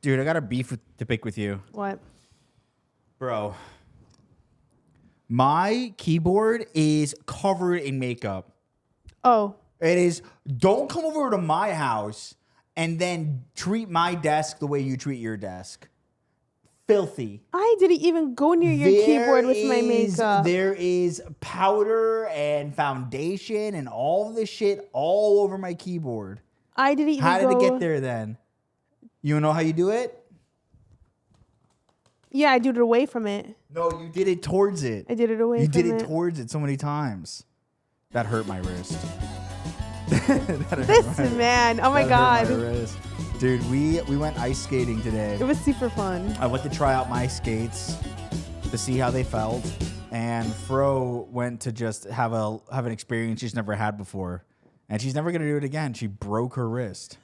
Dude, I got a beef to pick with you. What? Bro. My keyboard is covered in makeup. Oh. It is, don't come over to my house and then treat my desk the way you treat your desk. Filthy. I didn't even go near your keyboard with my makeup. There is powder and foundation and all of this shit all over my keyboard. I didn't even How did it get there then? You know how you do it? Yeah, I did it away from it. No, you did it towards it. I did it away You from it. did it towards it so many times. That hurt my wrist. This man. Oh my God. Dude, we went ice skating today. It was super fun. I went to try out my skates to see how they felt. And Fro went to just have an experience she's never had before. And she's never going to do it again. She broke her wrist.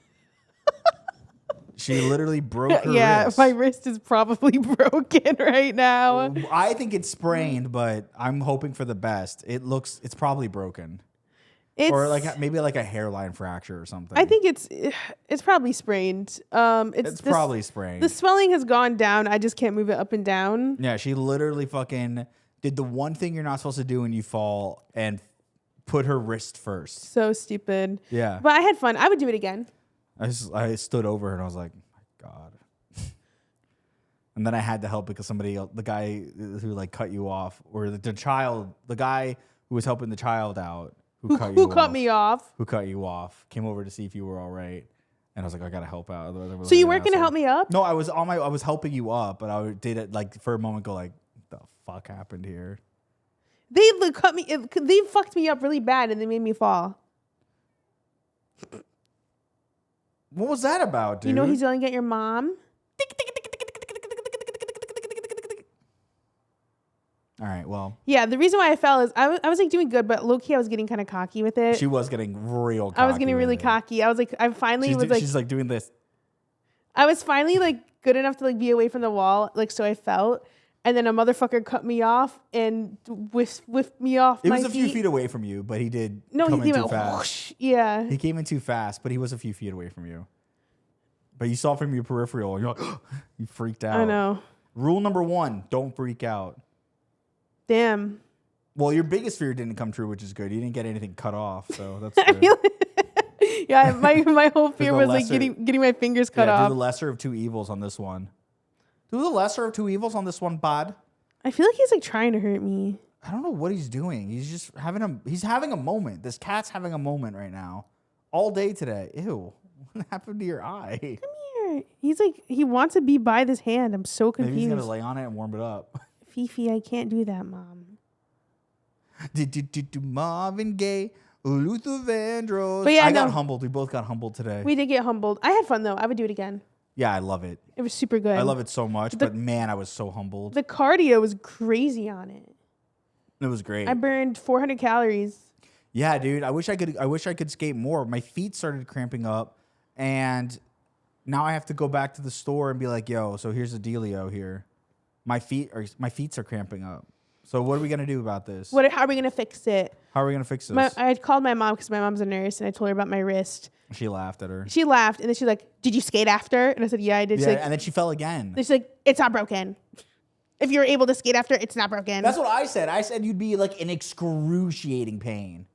She literally broke her wrist. Yeah, my wrist is probably broken right now. I think it's sprained, but I'm hoping for the best. It's probably broken. Or like maybe like a hairline fracture or something. I think it's probably sprained. It's probably sprained. The swelling has gone down. I just can't move it up and down. Yeah, she literally fucking did the one thing you're not supposed to do when you fall and put her wrist first. So stupid. Yeah. But I had fun. I would do it again. I stood over her and I was like, my God. And then I had to help because the guy who like cut you off, or the guy who was helping the child out, who cut me off, came over to see if you were all right. And I was like, I gotta help out. So you weren't gonna help me up? No, I was helping you up, but I did it like for a moment. Go like, what the fuck happened here? They cut me. They fucked me up really bad, and they made me fall. What was that about, dude? You know he's yelling at your mom. All right, well. Yeah, the reason why I fell is I was like doing good, but low-key I was getting kind of cocky with it. She was getting real cocky. I was getting really cocky. I was like, she's like doing this. I was finally like good enough to like be away from the wall, like so I felt. And then a motherfucker cut me off and whiffed me off. It was a few feet away from you, but he did. No, come he in came too fast. Whoosh, yeah. He came in too fast, but he was a few feet away from you. But you saw from your peripheral, and you're like, you freaked out. I know. Rule number 1: don't freak out. Damn. Well, your biggest fear didn't come true, which is good. You didn't get anything cut off, so that's good. Yeah, my whole fear was like getting my fingers cut off. Do the lesser of two evils on this one. Do the lesser of two evils on this one, bud. I feel like he's like trying to hurt me. I don't know what he's doing. He's just having a moment. This cat's having a moment right now. All day today. Ew. What happened to your eye? Come here. He's like, he wants to be by this hand. I'm so confused. Maybe he's going to lay on it and warm it up. Fifi, I can't do that, Mom. Marvin Gaye, Luther Vandross. But yeah, I got humbled. We both got humbled today. We did get humbled. I had fun though. I would do it again. Yeah, I love it. It was super good. I love it so much, but man, I was so humbled. The cardio was crazy on it. It was great. I burned 400 calories. Yeah, dude. I wish I could skate more. My feet started cramping up, and now I have to go back to the store and be like, "Yo, so here's the dealio here. My feet are cramping up. So what are we gonna do about this? How are we gonna fix it? How are we gonna fix this?" I had called my mom because my mom's a nurse, and I told her about my wrist. She laughed at her. She laughed, and then she's like, "Did you skate after?" And I said, "Yeah, I did." Yeah, and then she fell again. She's like, "It's not broken. If you're able to skate after, it's not broken." That's what I said. I said you'd be like in excruciating pain.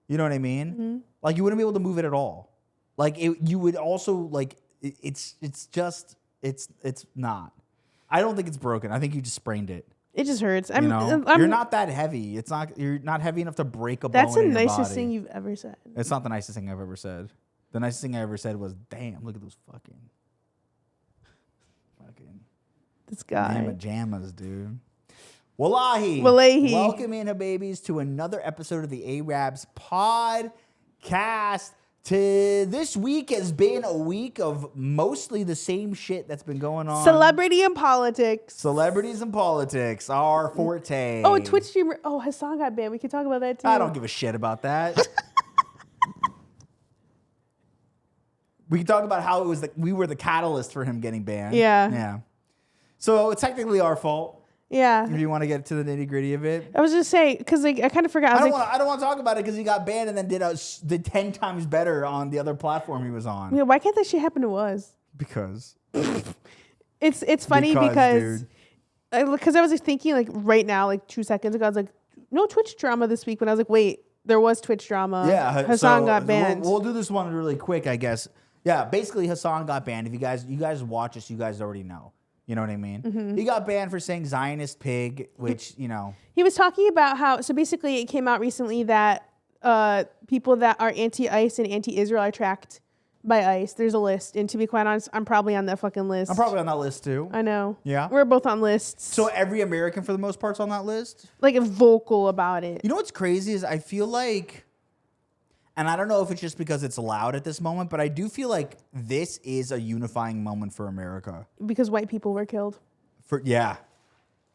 You know what I mean? Mm-hmm. Like you wouldn't be able to move it at all. Like you would also like it's not. I don't think it's broken. I think you just sprained it. It just hurts. You're not that heavy. You're not heavy enough to break a bone. That's the in your nicest body. thing you've ever said. It's not the nicest thing I've ever said. The nicest thing I ever said was, "Damn, look at those fucking this guy mamma jammas, dude." Wallahi. Welcome in, babies, to another episode of the Ayyrabs podcast. This week has been a week of mostly the same shit that's been going on. Celebrity and politics. Celebrities and politics are forte. Oh, Twitch streamer. Oh, his song got banned. We could talk about that too. I don't give a shit about that. We can talk about how it was we were the catalyst for him getting banned. Yeah. So it's technically our fault. Yeah. If you want to get to the nitty gritty of it. I was just saying, because like, I kind of forgot. I don't want to talk about it because he got banned and then did 10 times better on the other platform he was on. Yeah, why can't that shit happen to us? Because It's funny because dude. I was like, thinking like right now, like 2 seconds ago, I was like, no Twitch drama this week. When I was like, wait, there was Twitch drama. Yeah, Hassan got banned. We'll do this one really quick, I guess. Yeah, basically Hassan got banned. If you guys watch this, you guys already know. You know what I mean? He got banned for saying Zionist pig, which, you know. He was talking about how, so basically it came out recently that people that are anti-ICE and anti-Israel are tracked by ICE. There's a list. And to be quite honest, I'm probably on that fucking list. I'm probably on that list too. I know. Yeah? We're both on lists. So every American for the most part's on that list? Like vocal about it. You know what's crazy is I feel like, and I don't know if it's just because it's loud at this moment, but I do feel like this is a unifying moment for America. Because white people were killed. Yeah,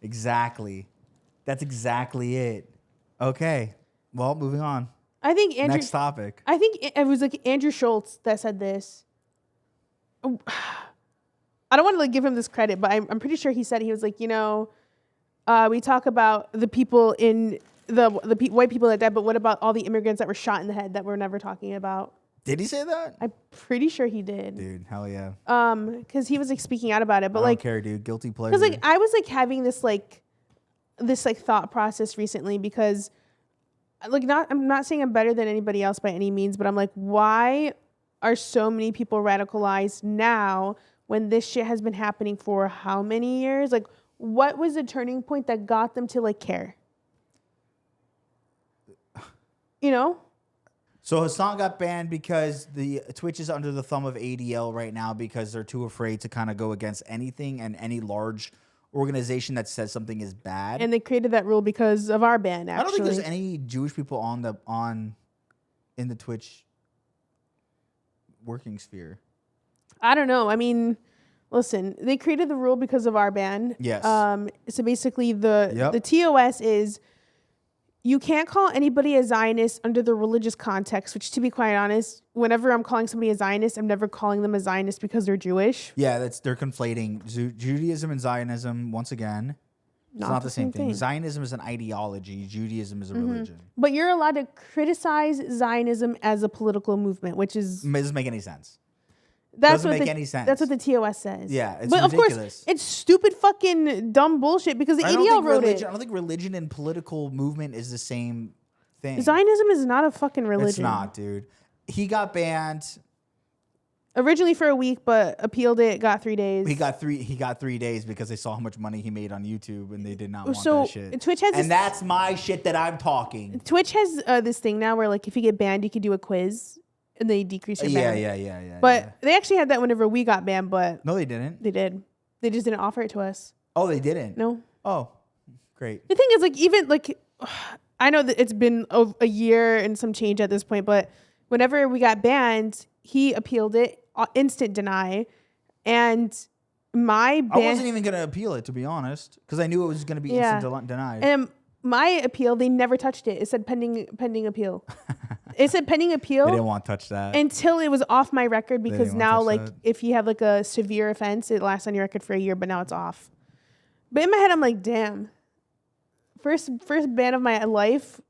exactly. That's exactly it. Okay. Well, moving on. I think Next topic. I think it was like Andrew Schultz that said this. I don't want to like give him this credit, but I'm pretty sure he said, he was like, you know, we talk about the people in the white people that died, but what about all the immigrants that were shot in the head that we're never talking about? Did he say that? I'm pretty sure he did. Dude, hell yeah. Because he was like speaking out about it, but I like, don't care, dude. Guilty pleasure. because like I was like having this thought process recently because like I'm not saying I'm better than anybody else by any means, but I'm like, why are so many people radicalized now when this shit has been happening for how many years? Like, what was the turning point that got them to like care? You know? So Hassan got banned because the Twitch is under the thumb of ADL right now because they're too afraid to kind of go against anything and any large organization that says something is bad. And they created that rule because of our ban, actually. I don't think there's any Jewish people in the Twitch working sphere. I don't know. I mean, listen, they created the rule because of our ban. Yes. So basically the TOS is you can't call anybody a Zionist under the religious context, which to be quite honest, whenever I'm calling somebody a Zionist, I'm never calling them a Zionist because they're Jewish. Yeah, they're conflating Judaism and Zionism once again. It's not the same thing. Zionism is an ideology. Judaism is a religion. But you're allowed to criticize Zionism as a political movement, which is... It doesn't make any sense. Doesn't make any sense. That's what the TOS says. Yeah, it's but ridiculous. Of course, it's stupid fucking dumb bullshit because the ADL wrote it. I don't think religion and political movement is the same thing. Zionism is not a fucking religion. It's not, dude. He got banned. Originally for a week, but appealed it, got 3 days. He got 3 days because they saw how much money he made on YouTube and they did not want that shit. Twitch has and that's my shit that I'm talking. Twitch has this thing now where like if you get banned, you can do a quiz and they decrease your ban. Yeah. But they actually had that whenever we got banned, but no, they didn't. They did. They just didn't offer it to us. Oh, they didn't? No. Oh, great. The thing is like even like I know that it's been a year and some change at this point, but whenever we got banned, he appealed it, instant deny, and my ban... I wasn't even going to appeal it, to be honest, because I knew it was going to be instant denied. And my appeal, they never touched it. It said pending appeal. It said pending appeal. They didn't want to touch that. Until it was off my record because now, like, if you have, like, a severe offense, it lasts on your record for a year, but now it's off. But in my head, I'm like, damn. First ban of my life,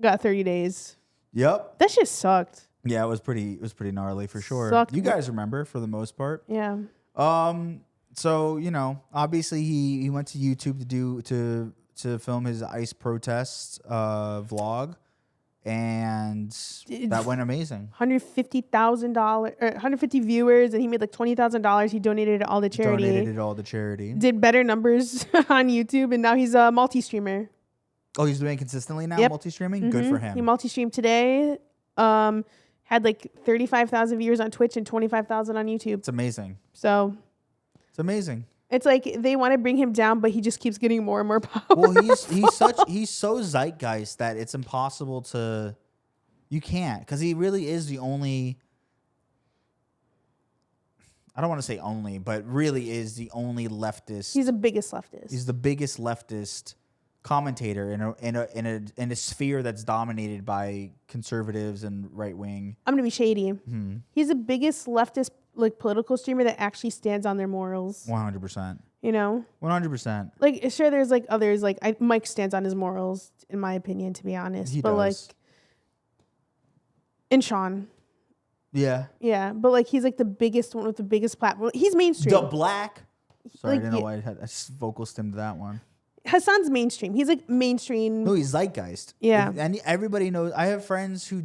got 30 days. Yep. That shit sucked. Yeah, it was pretty gnarly for sure. Sucked. You guys remember for the most part. Yeah. So, you know, obviously he went to YouTube to film his ICE protest vlog, and that went amazing. $150,000 or 150 viewers, and he made like $20,000. He donated it all to charity. Did better numbers on YouTube, and now he's a multi-streamer. Oh, he's doing it consistently now, multi-streaming? Mm-hmm. Good for him. He multi-streamed today. Had like 35,000 viewers on Twitch and 25,000 on YouTube. It's amazing. So it's amazing. It's like they want to bring him down, but he just keeps getting more and more power. Well, he's so zeitgeist that it's impossible to. You can't, because he really is the only. I don't want to say only, but really is the only leftist. He's the biggest leftist. He's the biggest leftist commentator in a sphere that's dominated by conservatives and right wing. I'm gonna be shady. He's the biggest leftist like political streamer that actually stands on their morals. 100%. You know, 100%. Like sure, there's like others. Like Mike stands on his morals, in my opinion, to be honest. He but does. like, and Sean, Yeah. Yeah, but like he's like the biggest one with the biggest platform. He's mainstream. The Black. Sorry, Like, I didn't know why I vocal stemmed that one. Hassan's mainstream. He's like mainstream. No, he's zeitgeist. Yeah. And everybody knows. I have friends who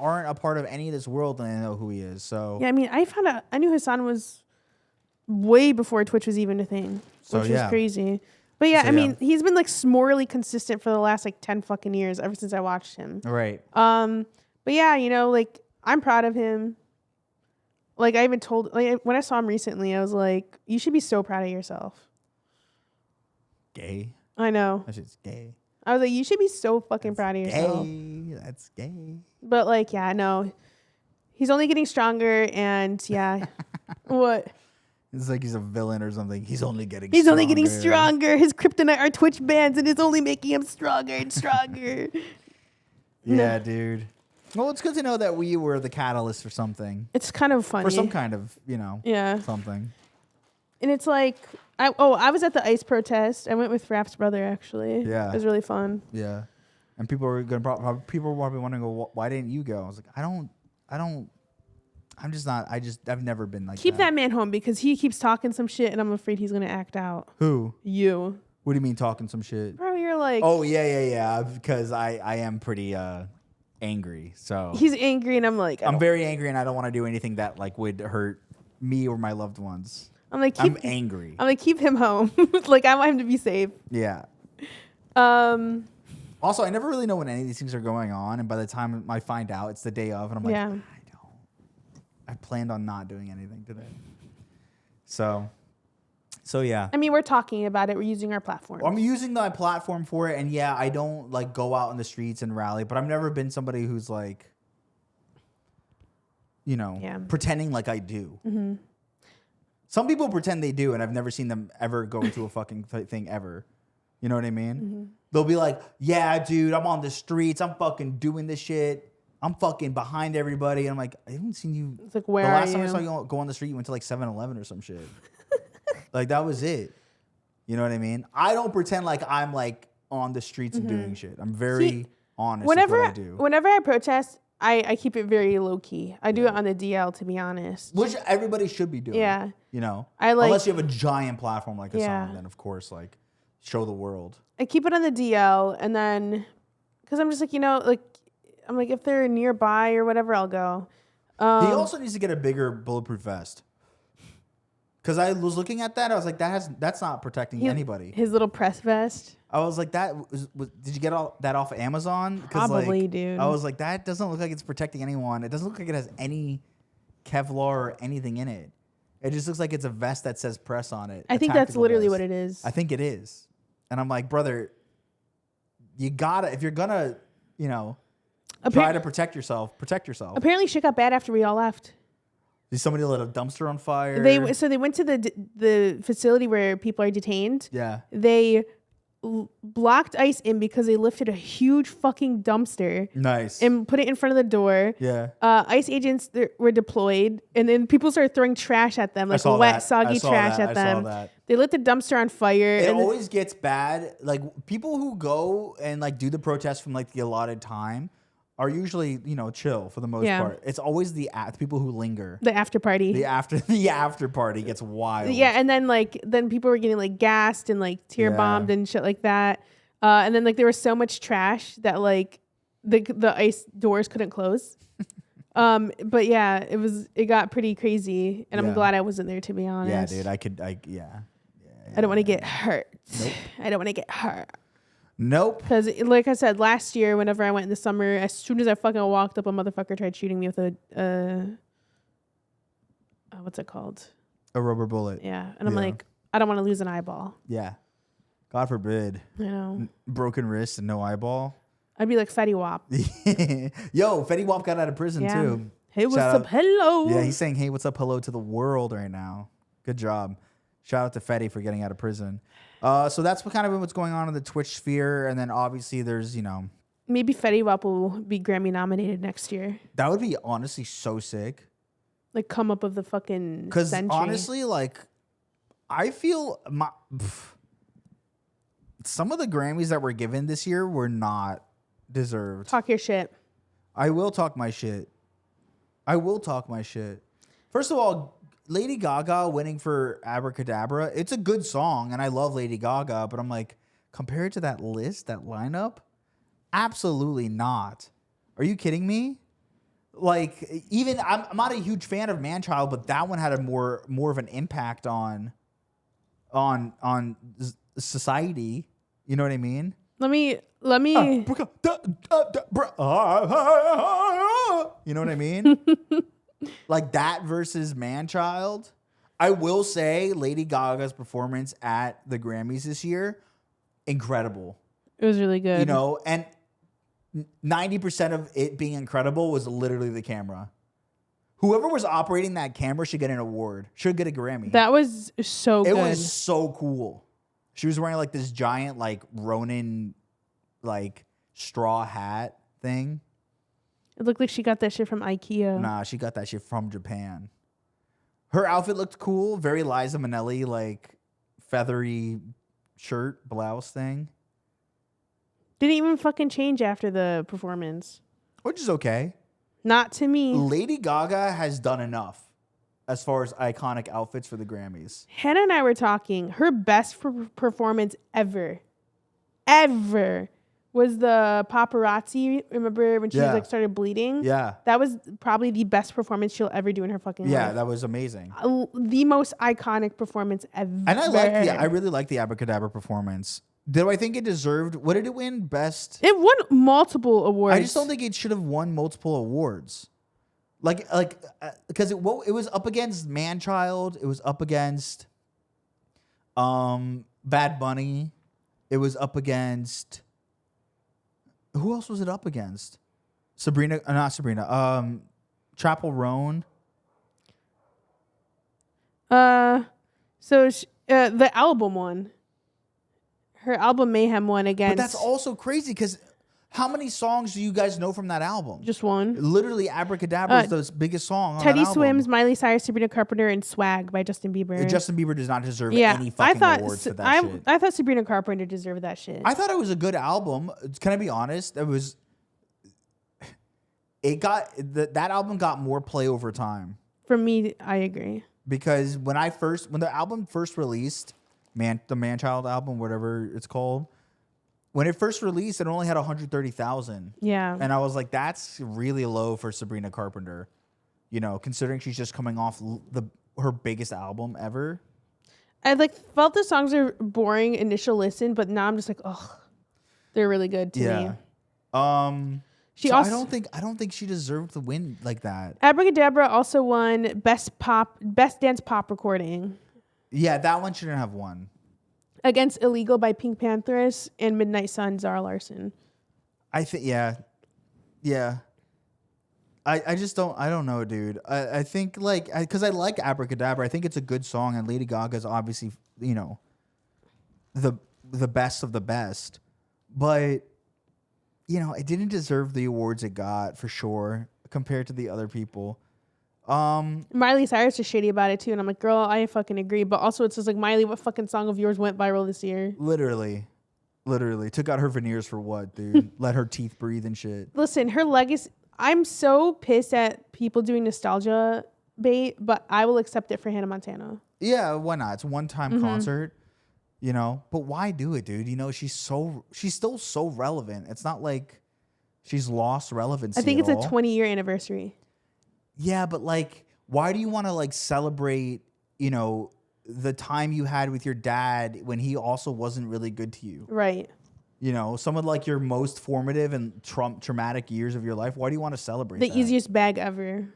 aren't a part of any of this world, and they know who he is. So Yeah, I mean, I knew Hassan was way before Twitch was even a thing, which was crazy. But yeah, I mean, he's been like morally consistent for the last like 10 fucking years ever since I watched him. Right. But yeah, you know, like I'm proud of him. Like I even told, like when I saw him recently, I was like, you should be so proud of yourself. Gay. I know. That shit's gay. I was like, you should be so fucking proud of yourself. Gay. That's gay. But like, yeah, no, he's only getting stronger, and yeah, what? It's like he's a villain or something. He's only getting stronger. His kryptonite are Twitch bans, and it's only making him stronger and stronger. Yeah, dude. Well, it's good to know that we were the catalyst for something. It's kind of funny. For some kind of, something. And it's like, I was at the ICE protest. I went with Raff's brother, actually. Yeah. It was really fun. Yeah. And people were probably wondering, why didn't you go? I was like, I've never been like Keep that man home because he keeps talking some shit and I'm afraid he's going to act out. Who? You. What do you mean talking some shit? Bro, you're like. Oh, yeah. Because I am pretty angry. So he's angry and I'm like. I'm very angry and I don't want to do anything that like would hurt me or my loved ones. I'm like, I'm angry. I'm like, keep him home. Like, I want him to be safe. Yeah. Also, I never really know when any of these things are going on. And by the time I find out, it's the day of. And I'm like, I planned on not doing anything today. So yeah. I mean, we're talking about it. We're using our platform. I'm using my platform for it. And yeah, I don't like go out in the streets and rally. But I've never been somebody who's like, pretending like I do. Mm-hmm. Some people pretend they do, and I've never seen them ever go into a fucking thing ever. You know what I mean? Mm-hmm. They'll be like, yeah, dude, I'm on the streets. I'm fucking doing this shit. I'm fucking behind everybody. And I'm like, I haven't seen you. It's like, where the are last you? time I saw you go on the street, you went to like 7-Eleven or some shit. Like, that was it. You know what I mean? I don't pretend like I'm like on the streets and doing shit. I'm very honest with what I do. Whenever I protest, I keep it very low key. I do it on the DL, to be honest. Which everybody should be doing. Yeah. You know? Unless you have a giant platform like Hassan, then of course, like, show the world. I keep it on the DL, and then, because I'm just like, I'm like, if they're nearby or whatever, I'll go. He also needs to get a bigger bulletproof vest. Because I was looking at that, I was like, that's not protecting anybody. His little press vest. I was like, did you get that off of Amazon? Probably, dude. I was like, that doesn't look like it's protecting anyone. It doesn't look like it has any Kevlar or anything in it. It just looks like it's a vest that says press on it. I think that's literally what it is. I think it is. And I'm like, brother, you gotta, if you're gonna, try to protect yourself. Apparently shit got bad after we all left. Did somebody lit a dumpster on fire? They went to the facility where people are detained. Yeah. They blocked ICE in because they lifted a huge fucking dumpster. Nice. And put it in front of the door. Yeah. ICE agents were deployed, and then people started throwing trash at them, like wet, soggy trash at them. I saw that. They lit the dumpster on fire. It always gets bad. Like, people who go and like do the protest from like the allotted time are usually, chill for the most part. It's always the people who linger. The after party. The after party gets wild. Yeah, and then people were getting like gassed and like tear bombed and shit like that. And then like there was so much trash that like the ICE doors couldn't close. But yeah, it got pretty crazy, and I'm glad I wasn't there, to be honest. Yeah, dude, I don't want to get hurt. Nope. I don't want to get hurt. Nope. Because, like I said, last year, whenever I went in the summer, as soon as I fucking walked up, a motherfucker tried shooting me with a what's it called? A rubber bullet. Yeah. And I'm like, I don't want to lose an eyeball. Yeah. God forbid. I know. Broken wrist and no eyeball. I'd be like Fetty Wap. Yo, Fetty Wap got out of prison too. Hey, what's up? Hello. Yeah, he's saying, hey, what's up? Hello to the world right now. Good job. Shout out to Fetty for getting out of prison. So that's kind of what's going on in the Twitch sphere. And then obviously there's, maybe Fetty Wap will be Grammy nominated next year. That would be honestly so sick. Like, come up of the fucking Because century. honestly, like, I feel some of the Grammys that were given this year were not deserved. Talk your shit. I will talk my shit. I will talk my shit. First of all, Lady Gaga winning for Abracadabra, it's a good song, and I love Lady Gaga, but I'm like, compared to that list, that lineup, absolutely not. Are you kidding me? Like, even I'm not a huge fan of Manchild, but that one had a more of an impact on society. You know what I mean? Let me. You know what I mean? Like that versus Manchild. I will say Lady Gaga's performance at the Grammys this year, incredible. It was really good. You know, and 90% of it being incredible was literally the camera. Whoever was operating that camera should get an award. Should get a Grammy. That was so good. It was so cool. She was wearing like this giant like Ronin like straw hat thing. It looked like she got that shit from IKEA. Nah, she got that shit from Japan. Her outfit looked cool. Very Liza Minnelli, like feathery shirt, blouse thing. Didn't even fucking change after the performance. Which is okay. Not to me. Lady Gaga has done enough as far as iconic outfits for the Grammys. Hannah and I were talking. Her best performance ever was the paparazzi. Remember when she was like started bleeding? Yeah. That was probably the best performance she'll ever do in her fucking life. Yeah, that was amazing. The most iconic performance ever. And I really like the Abracadabra performance. Do I think it deserved? What did it win? Best? It won multiple awards. I just don't think it should have won multiple awards. Because it was up against Manchild. It was up against Bad Bunny. It was up against... Who else was it up against? Not Sabrina. Chapel Roan. The album won. Her album Mayhem won against... But that's also crazy because how many songs do you guys know from that album? Just one. Literally, Abracadabra is the biggest song on Teddy that album. Swims, Miley Cyrus, Sabrina Carpenter, and Swag by Justin Bieber. Justin Bieber does not deserve any fucking awards for that shit. I thought Sabrina Carpenter deserved that shit. I thought it was a good album. Can I be honest? That album got more play over time. For me, I agree. Because when the album first released, the Manchild album, whatever it's called, when it first released, it only had 130,000. Yeah. And I was like, that's really low for Sabrina Carpenter. You know, considering she's just coming off her biggest album ever. I felt the songs are boring initial listen, but now I'm just like, ugh, they're really good to me. I don't think she deserved the win like that. Abracadabra also won best dance pop recording. Yeah, that one shouldn't have won. Against Illegal by Pink Panthers and Midnight Sun, Zara Larsson. I think, yeah. I just don't know, dude. I think because I like Abracadabra. I think it's a good song, and Lady Gaga's obviously, you know, the best of the best. But, you know, it didn't deserve the awards it got for sure compared to the other people. Miley Cyrus is shady about it too, and I'm like, girl, I fucking agree. But also, it's just like, Miley, what fucking song of yours went viral this year? Literally took out her veneers for what, dude? Let her teeth breathe and shit. Listen, her legacy. I'm so pissed at people doing nostalgia bait, but I will accept it for Hannah Montana. Yeah, why not? It's a one-time concert, you know. But why do it, dude? You know, she's still so relevant. It's not like she's lost relevancy. I think it's a 20-year anniversary. Yeah, but why do you want to celebrate, you know, the time you had with your dad when he also wasn't really good to you? Right. You know, some of your most formative and traumatic years of your life. Why do you want to celebrate that? Easiest bag ever.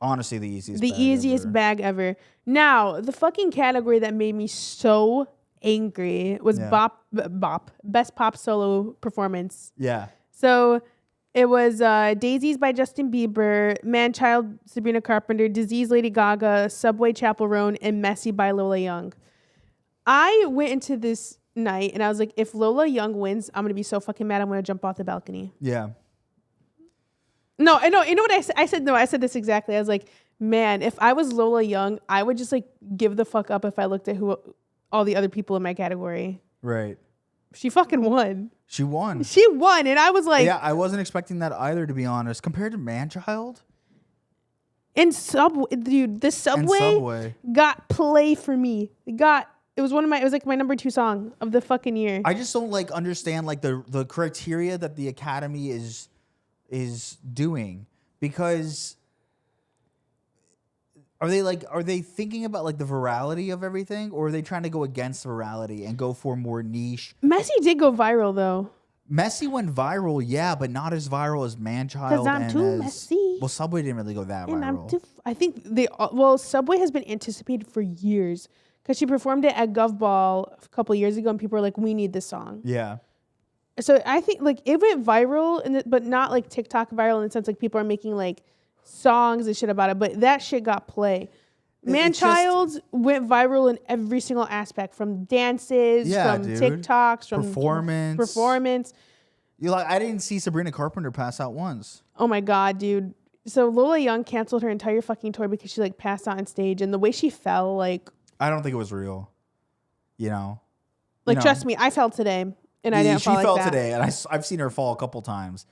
Honestly, the easiest bag ever. Now, the fucking category that made me so angry was best pop solo performance. Yeah. So it was Daisies by Justin Bieber, Manchild, Sabrina Carpenter, Disease, Lady Gaga, Subway, Chapel Roan, and Messy by Lola Young. I went into this night and I was like, if Lola Young wins, I'm going to be so fucking mad. I'm going to jump off the balcony. Yeah. No, I know. You know what I said? I said this exactly. I was like, man, if I was Lola Young, I would just give the fuck up if I looked at all the other people in my category. Right. She fucking won. She won. And I was like... Yeah, I wasn't expecting that either, to be honest. Compared to Manchild? And Subway, dude, the Subway got play for me. It was like my number 2 song of the fucking year. I just don't like understand like the criteria that the Academy is doing, because are they thinking about like the virality of everything, or are they trying to go against virality and go for more niche? Messi did go viral though. Messi went viral, yeah, but not as viral as Manchild. Because I'm too messy. Well, Subway didn't really go that viral. I think Subway has been anticipated for years because she performed it at Gov Ball a couple years ago, and people were like, "We need this song." Yeah. So I think like it went viral, but not like TikTok viral in the sense like people are making like songs and shit about it. But that shit got play. Manchild went viral in every single aspect, from dances, from TikToks, from performance. I didn't see Sabrina Carpenter pass out once. Oh my God, dude. So Lola Young canceled her entire fucking tour because she like passed out on stage, and the way she fell, like, I don't think it was real. Trust me, I fell today, and I didn't fall like that. She fell today, and I've seen her fall a couple times.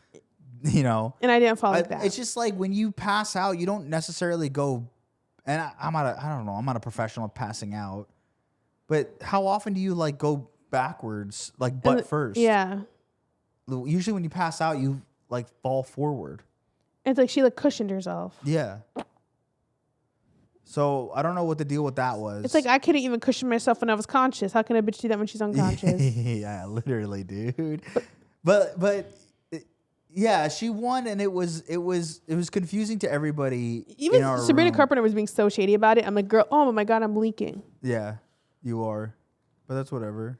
And I didn't fall like that. It's just like when you pass out, you don't necessarily go. And I'm not a professional at passing out, but how often do you like go backwards, like butt first? Yeah. Usually when you pass out, you like fall forward. It's like she like cushioned herself. Yeah. So I don't know what the deal with that was. It's like I couldn't even cushion myself when I was conscious. How can a bitch do that when she's unconscious? Yeah, literally, dude. But yeah, she won, and it was confusing to everybody. Even Sabrina Carpenter was being so shady about it. I'm like, girl, oh my God, I'm leaking. Yeah, you are, but that's whatever.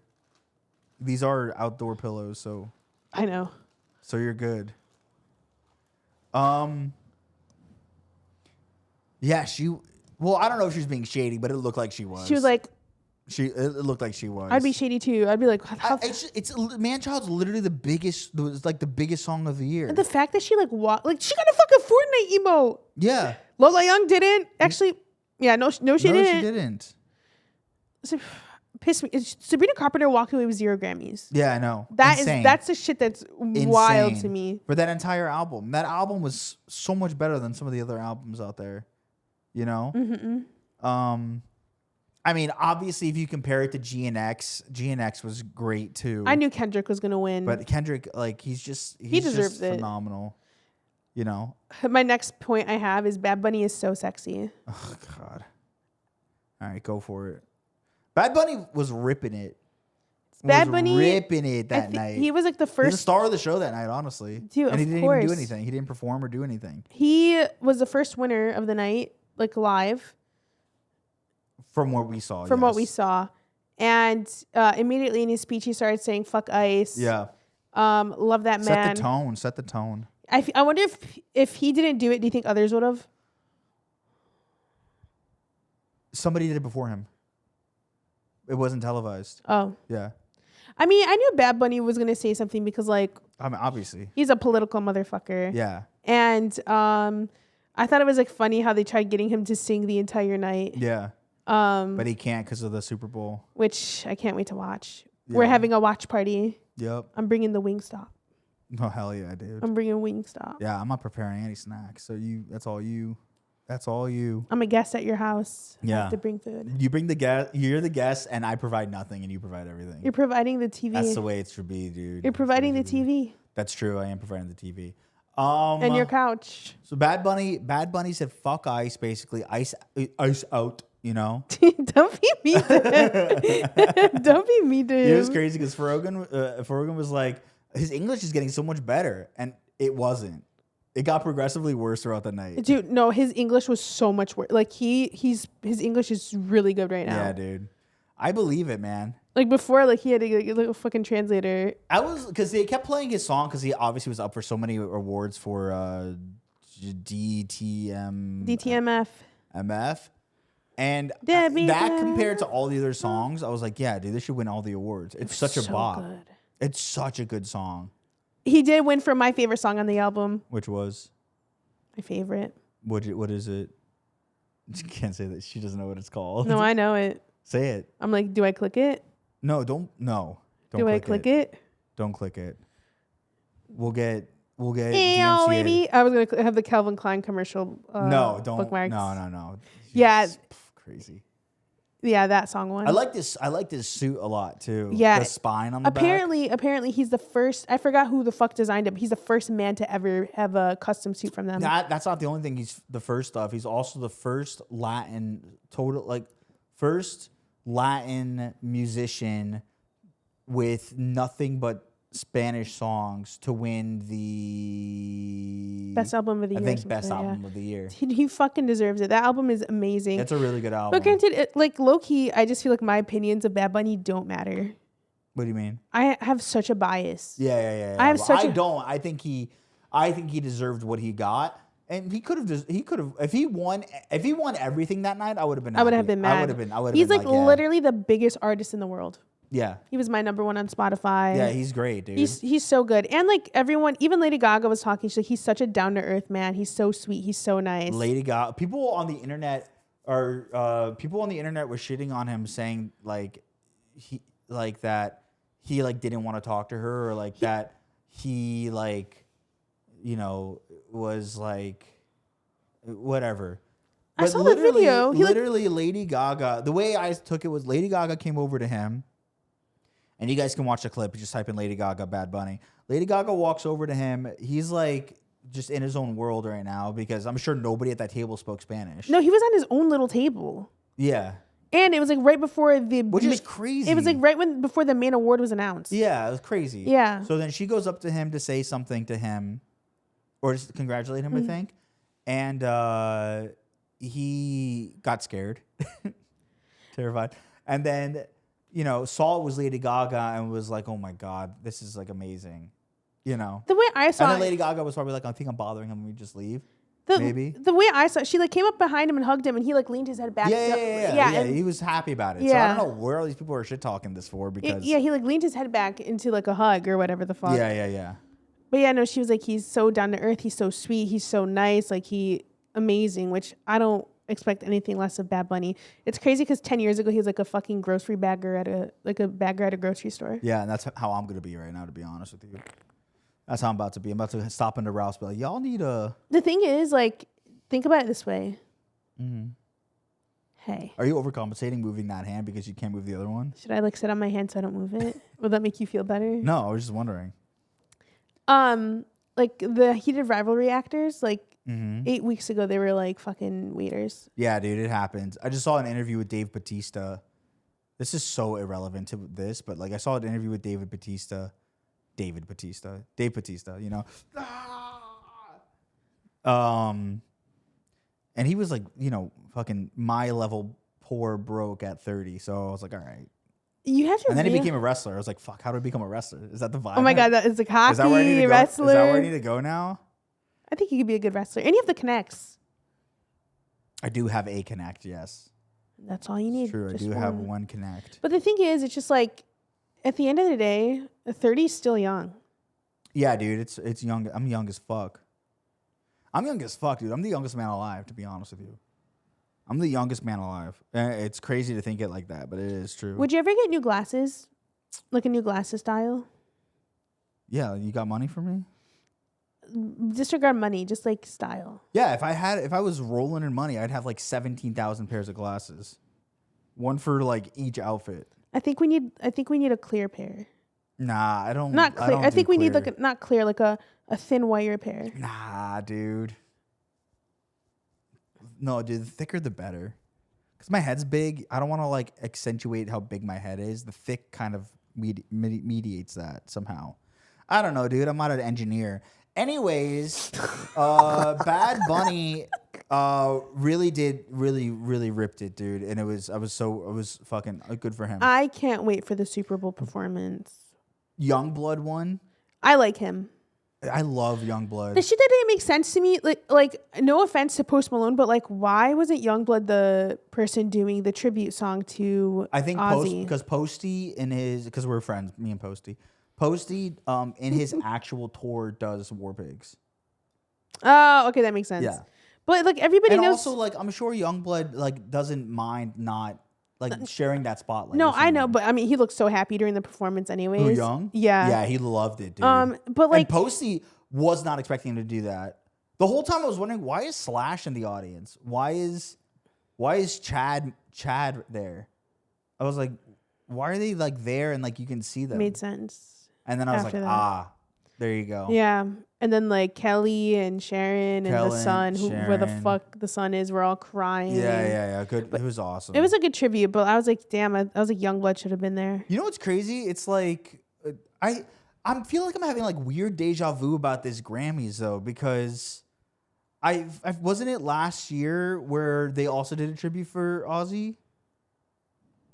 These are outdoor pillows, so I know. So you're good. Yeah, well, I don't know if she was being shady, but it looked like she was. She was like. It looked like she was. I'd be shady too. I'd be like, it's Manchild's literally the biggest. It was like the biggest song of the year. And the fact that she she got a fucking Fortnite emote. Yeah. Lola Young didn't actually. Yeah, no, she didn't. She didn't. So, pissed me. Sabrina Carpenter walked away with 0 Grammys. Yeah, I know. That's the shit that's wild to me. For that entire album, that album was so much better than some of the other albums out there. Mm-hmm. I mean, obviously, if you compare it to GNX was great too. I knew Kendrick was gonna win, but Kendrick, like, he deserves it. Phenomenal. My next point I have is Bad Bunny is so sexy. Oh God! All right, go for it. Bad Bunny was ripping it. Bad Bunny ripping it that night. He was like the first. He was the star of the show that night, honestly. Dude, and he didn't even do anything. He didn't perform or do anything. He was the first winner of the night, like live. From what we saw. What we saw. And immediately in his speech, he started saying, "Fuck ICE." Yeah. Love that man. Set the tone. I wonder if he didn't do it, do you think others would have? Somebody did it before him. It wasn't televised. Oh. Yeah. I mean, I knew Bad Bunny was going to say something because, like... I mean, obviously. He's a political motherfucker. Yeah. And I thought it was, like, funny how they tried getting him to sing the entire night. Yeah. But he can't because of the Super Bowl. Which I can't wait to watch. Yeah. We're having a watch party. Yep. I'm bringing the Wingstop. Oh, hell yeah, dude. I'm bringing Wingstop. Yeah, I'm not preparing any snacks. So that's all you. That's all you. I'm a guest at your house. Yeah. I have to bring food. You bring the guest. You're the guest, and I provide nothing, and you provide everything. You're providing the TV. That's the way it should be, dude. You're providing the TV. That's true. I am providing the TV. And your couch. So Bad Bunny said, "Fuck ICE." Basically, ice out. Don't be mean to him. Don't be mean to him. It was crazy because Frogan was like, his English is getting so much better, and it wasn't. It got progressively worse throughout the night. Dude, no, his English was so much worse. Like his English is really good right now. Yeah, dude. I believe it, man. Like before, like he had a little fucking translator. Because they kept playing his song because he obviously was up for so many awards for DTMF. And that compared to all the other songs, I was like, yeah, dude, this should win all the awards. It's such a bop. Good. It's such a good song. He did win for my favorite song on the album. Which was? My favorite. What is it? She can't say that. She doesn't know what it's called. No, I know it. Say it. I'm like, do I click it? No, don't. No. Do I click it? Don't click it. We'll get We'll get Ew, DMCA. baby. I was gonna have the Calvin Klein commercial. No, don't. Bookmarks. No. Yeah. Crazy. Yeah, that song one. I like this suit a lot too. Yeah. The spine on the Apparently he's the first. I forgot who the fuck designed it, but he's the first man to ever have a custom suit from them. That's not the only thing he's the first of. He's also the first first Latin musician with nothing but Spanish songs to win the best album of the year. I think best album of the year. He fucking deserves it. That album is amazing. It's a really good album. But granted, like low key, I just feel like my opinions of Bad Bunny don't matter. What do you mean? I have such a bias. Yeah. I have such. I don't. I think he deserved what he got, and he could have. If he won everything that night, I would have been. I would have been mad. I would have. He's been like literally the biggest artist in the world. Yeah. He was my number one on Spotify. Yeah, he's great, dude. He's so good. And like everyone, even Lady Gaga was talking. She's like, he's such a down to earth man. He's so sweet. He's so nice. Lady Gaga. People on the internet were shitting on him, saying like he didn't want to talk to her, or like that he was like whatever. I But saw the video. Literally, Lady Gaga. The way I took it was Lady Gaga came over to him. And you guys can watch the clip. You just type in Lady Gaga, Bad Bunny. Lady Gaga walks over to him. He's like just in his own world right now because I'm sure nobody at that table spoke Spanish. No, he was on his own little table. Yeah. And it was like right before Which is crazy. It was like before the main award was announced. Yeah, it was crazy. Yeah. So then she goes up to him to say something to him or just congratulate him, I think. And he got scared. Terrified. And then saw it was Lady Gaga and was like, "Oh my God, this is like amazing," The way I saw and then Lady Gaga was probably like, "I think I'm bothering him. Let me just leave." Maybe the way I saw it, she like came up behind him and hugged him, and he like leaned his head back. Yeah. He was happy about it. Yeah. So I don't know where all these people are shit talking this for because he like leaned his head back into like a hug or whatever the fuck. Yeah. But yeah, no, she was like, he's so down to earth. He's so sweet. He's so nice. Like amazing, which I don't expect anything less of Bad Bunny. It's crazy because 10 years ago he was like a fucking grocery bagger at a grocery store. Yeah, and that's how I'm gonna be right now, to be honest with you. That's how I'm about to be. I'm about to stop into Ralph's, be like, y'all need a. The thing is, like, think about it this way. Mm-hmm. Hey. Are you overcompensating moving that hand because you can't move the other one? Should I like sit on my hand so I don't move it? Will that make you feel better? No, I was just wondering. Like the heated rivalry actors, like 8 weeks ago, they were like fucking waiters. Yeah, dude, it happens. I just saw an interview with Dave Bautista. This is so irrelevant to this, but like I saw an interview with Dave Bautista, and he was like, fucking my level poor broke at 30. So I was like, all right. You have to. And then he became a wrestler. I was like, fuck, how do I become a wrestler? Is that the vibe? Oh my God, that is like hockey, wrestler. Is that where I need to go now? I think you could be a good wrestler. And you have the connects. I do have a connect, yes. That's all you need. True, I do have one connect. But the thing is, it's just like, at the end of the day, 30 is still young. Yeah, dude, it's young. I'm young as fuck. I'm young as fuck, dude. I'm the youngest man alive, to be honest with you. I'm the youngest man alive. It's crazy to think it like that, but it is true. Would you ever get new glasses? Like a new glasses style? Yeah, you got money for me? Disregard money, just like style. Yeah, if I was rolling in money, I'd have like 17,000 pairs of glasses. One for like each outfit. I think we need a clear pair. Nah, I don't. Not clear. I think we need like not clear, like a thin wire pair. Nah, dude. No, dude, the thicker the better. Because my head's big. I don't want to like accentuate how big my head is. The thick kind of mediates that somehow. I don't know, dude. I'm not an engineer. Anyways, Bad Bunny really ripped it, dude. And I was fucking good for him. I can't wait for the Super Bowl performance. Youngblood won. I like him. I love Youngblood. The shit that didn't make sense to me, like no offense to Post Malone, but like why wasn't Youngblood the person doing the tribute song to I think Ozzy? because Posty because we're friends, me and Posty. Posty in his actual tour does War Pigs. Oh, okay, that makes sense. Yeah. But like everybody and knows. Also, like I'm sure Youngblood like doesn't mind not like sharing that spotlight. No, I know, but I mean, he looked so happy during the performance, anyways. Who, Young? Yeah. Yeah, he loved it, dude. But like and Posty Was not expecting him to do that. The whole time I was wondering, why is Slash in the audience? Why is Chad there? I was like, why are they like there and like you can see them? Made sense. And then I was like, there you go. Yeah. And then like Kelly and Sharon and the son, where the fuck the son is, we're all crying. Yeah. Good. It was awesome. It was a good tribute, but I was like, damn, I was like, Youngblood should have been there. You know what's crazy? It's like I feel like I'm having like weird deja vu about this Grammys though, because I wasn't it last year where they also did a tribute for Ozzy?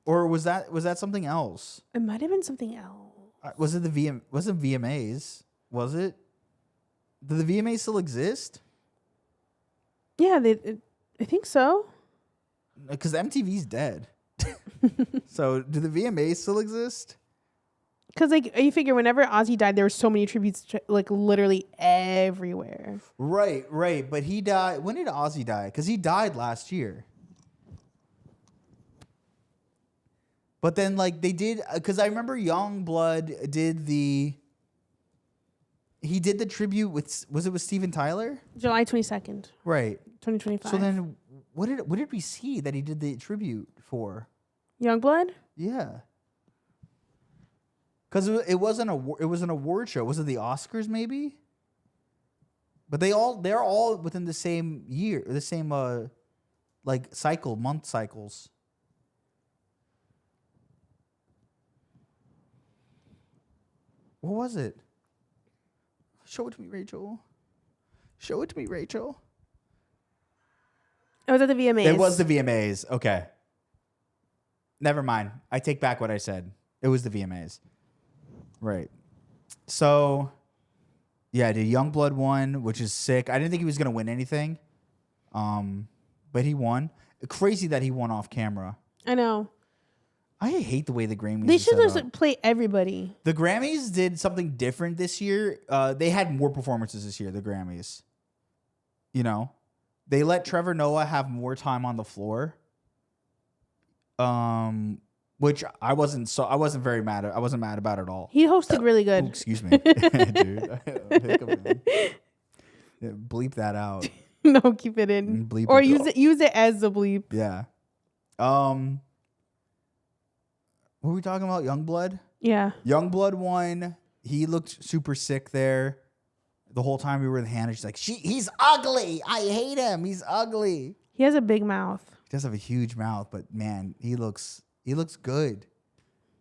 Or was that something else? It might have been something else. Was it wasn't VMAs? Was it? Do the VMAs still exist? Yeah, I think so. Because MTV's dead. So do the VMAs still exist? Because like you figure whenever Ozzy died, there were so many tributes like literally everywhere. Right. But he died. When did Ozzy die? Because he died last year. But then like they did, because I remember Youngblood did the tribute with, was it with Steven Tyler? July 22nd. Right. 2025. So then what did we see that he did the tribute for? Youngblood? Yeah. Because it was an award show. Was it the Oscars maybe? But they're all within the same year, the same month cycles. What was it? Show it to me, Rachel. Show it to me, Rachel. It was at the VMAs. It was the VMAs. Okay. Never mind. I take back what I said. It was the VMAs. Right. So, yeah, the Youngblood won, which is sick. I didn't think he was going to win anything. But he won. Crazy that he won off camera. I know. I hate the way the Grammys. They should just play everybody. The Grammys did something different this year. They had more performances this year. The Grammys, you know, they let Trevor Noah have more time on the floor. Which I wasn't very mad at. I wasn't mad about it at all. He hosted really good. Ooh, excuse me, dude. Bleep that out. No, keep it in. Bleep or it. use it as the bleep. Yeah. What were we talking about? Youngblood? Yeah. Youngblood won. He looked super sick there. The whole time we were with Hannah, she's like, he's ugly. I hate him. He's ugly. He has a big mouth. He does have a huge mouth, but man, he looks good.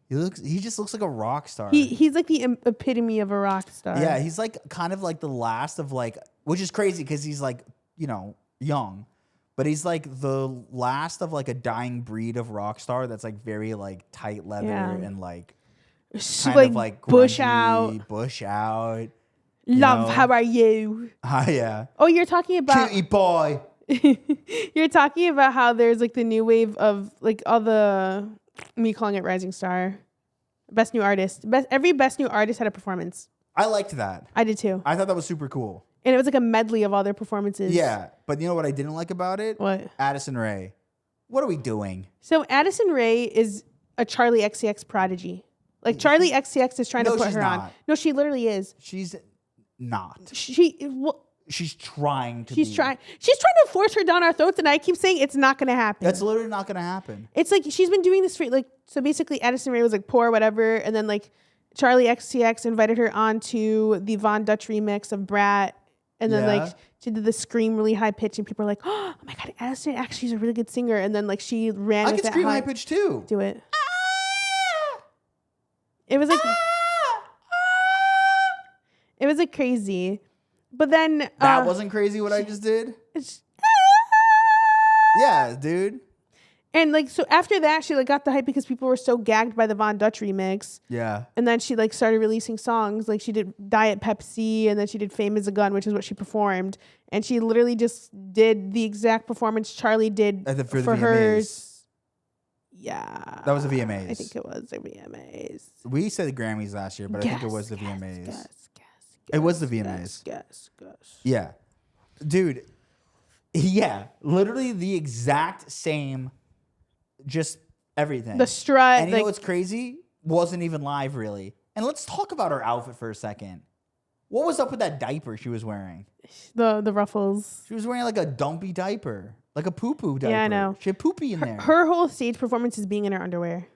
He just looks like a rock star. He's like the epitome of a rock star. Yeah, he's like kind of like the last of like, which is crazy because he's like, young. But he's like the last of like a dying breed of rock star that's like very like tight leather and like kind of like bush grungy, out. Bush out. Love, how are you? Yeah. Oh, you're talking about cutie boy. You're talking about how there's like the new wave of like all the me calling it rising star, best new artist. Every best new artist had a performance. I liked that. I did too. I thought that was super cool. And it was like a medley of all their performances. Yeah, but you know what I didn't like about it? What? Addison Rae. What are we doing? So Addison Rae is a Charlie XCX prodigy. Like Charlie XCX is trying to put her on. No, she literally is. She's not. She's trying to to force her down our throats, and I keep saying it's not going to happen. That's literally not going to happen. It's like she's been doing this for like, so basically Addison Rae was like poor, whatever, and then like Charlie XCX invited her onto the Von Dutch remix of Brat, and then like she did the scream really high pitch, and people are like, oh my god, Addison actually is a really good singer, and then like she ran. I can scream high pitch too. Do it. It was like. It was like crazy. But then that wasn't crazy what I just did. Yeah, dude. And like so after that she like got the hype because people were so gagged by the Von Dutch remix. Yeah. And then she like started releasing songs. Like she did Diet Pepsi, and then she did Fame as a Gun, which is what she performed. And she literally just did the exact performance Charlie did for hers. Yeah. That was the VMAs. I think it was the VMAs. We said the Grammys last year, but I think it was the VMAs. It was the VMAs. Yes. Yeah. Dude. Yeah. Literally the exact same, just everything. The strut. And you know what's crazy? Wasn't even live, really. And let's talk about her outfit for a second. What was up with that diaper she was wearing? The ruffles. She was wearing like a dumpy diaper, like a poo-poo diaper. Yeah, I know. She had poopy in there. Her whole stage performance is being in her underwear.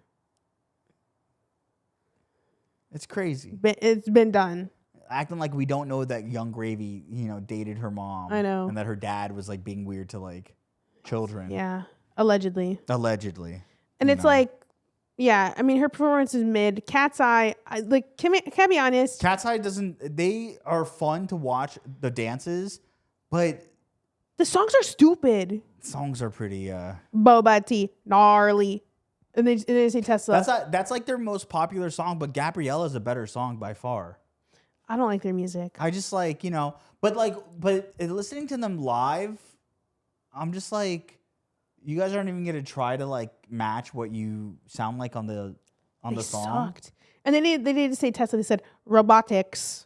It's crazy. But it's been done. Acting like we don't know that Young Gravy, dated her mom. I know. And that her dad was like being weird to like children. Yeah, allegedly. And it's like, yeah, I mean, her performance is mid. Cat's Eye, can I be honest? Cat's Eye they are fun to watch the dances, but the songs are stupid. Songs are pretty Boba Tea, gnarly. And they say Tesla. That's like their most popular song, but Gabriella's a better song by far. I don't like their music. I just like, but listening to them live, I'm just like, you guys aren't even gonna try to like match what you sound like on the song. Sucked. And they didn't say Tesla. They said robotics.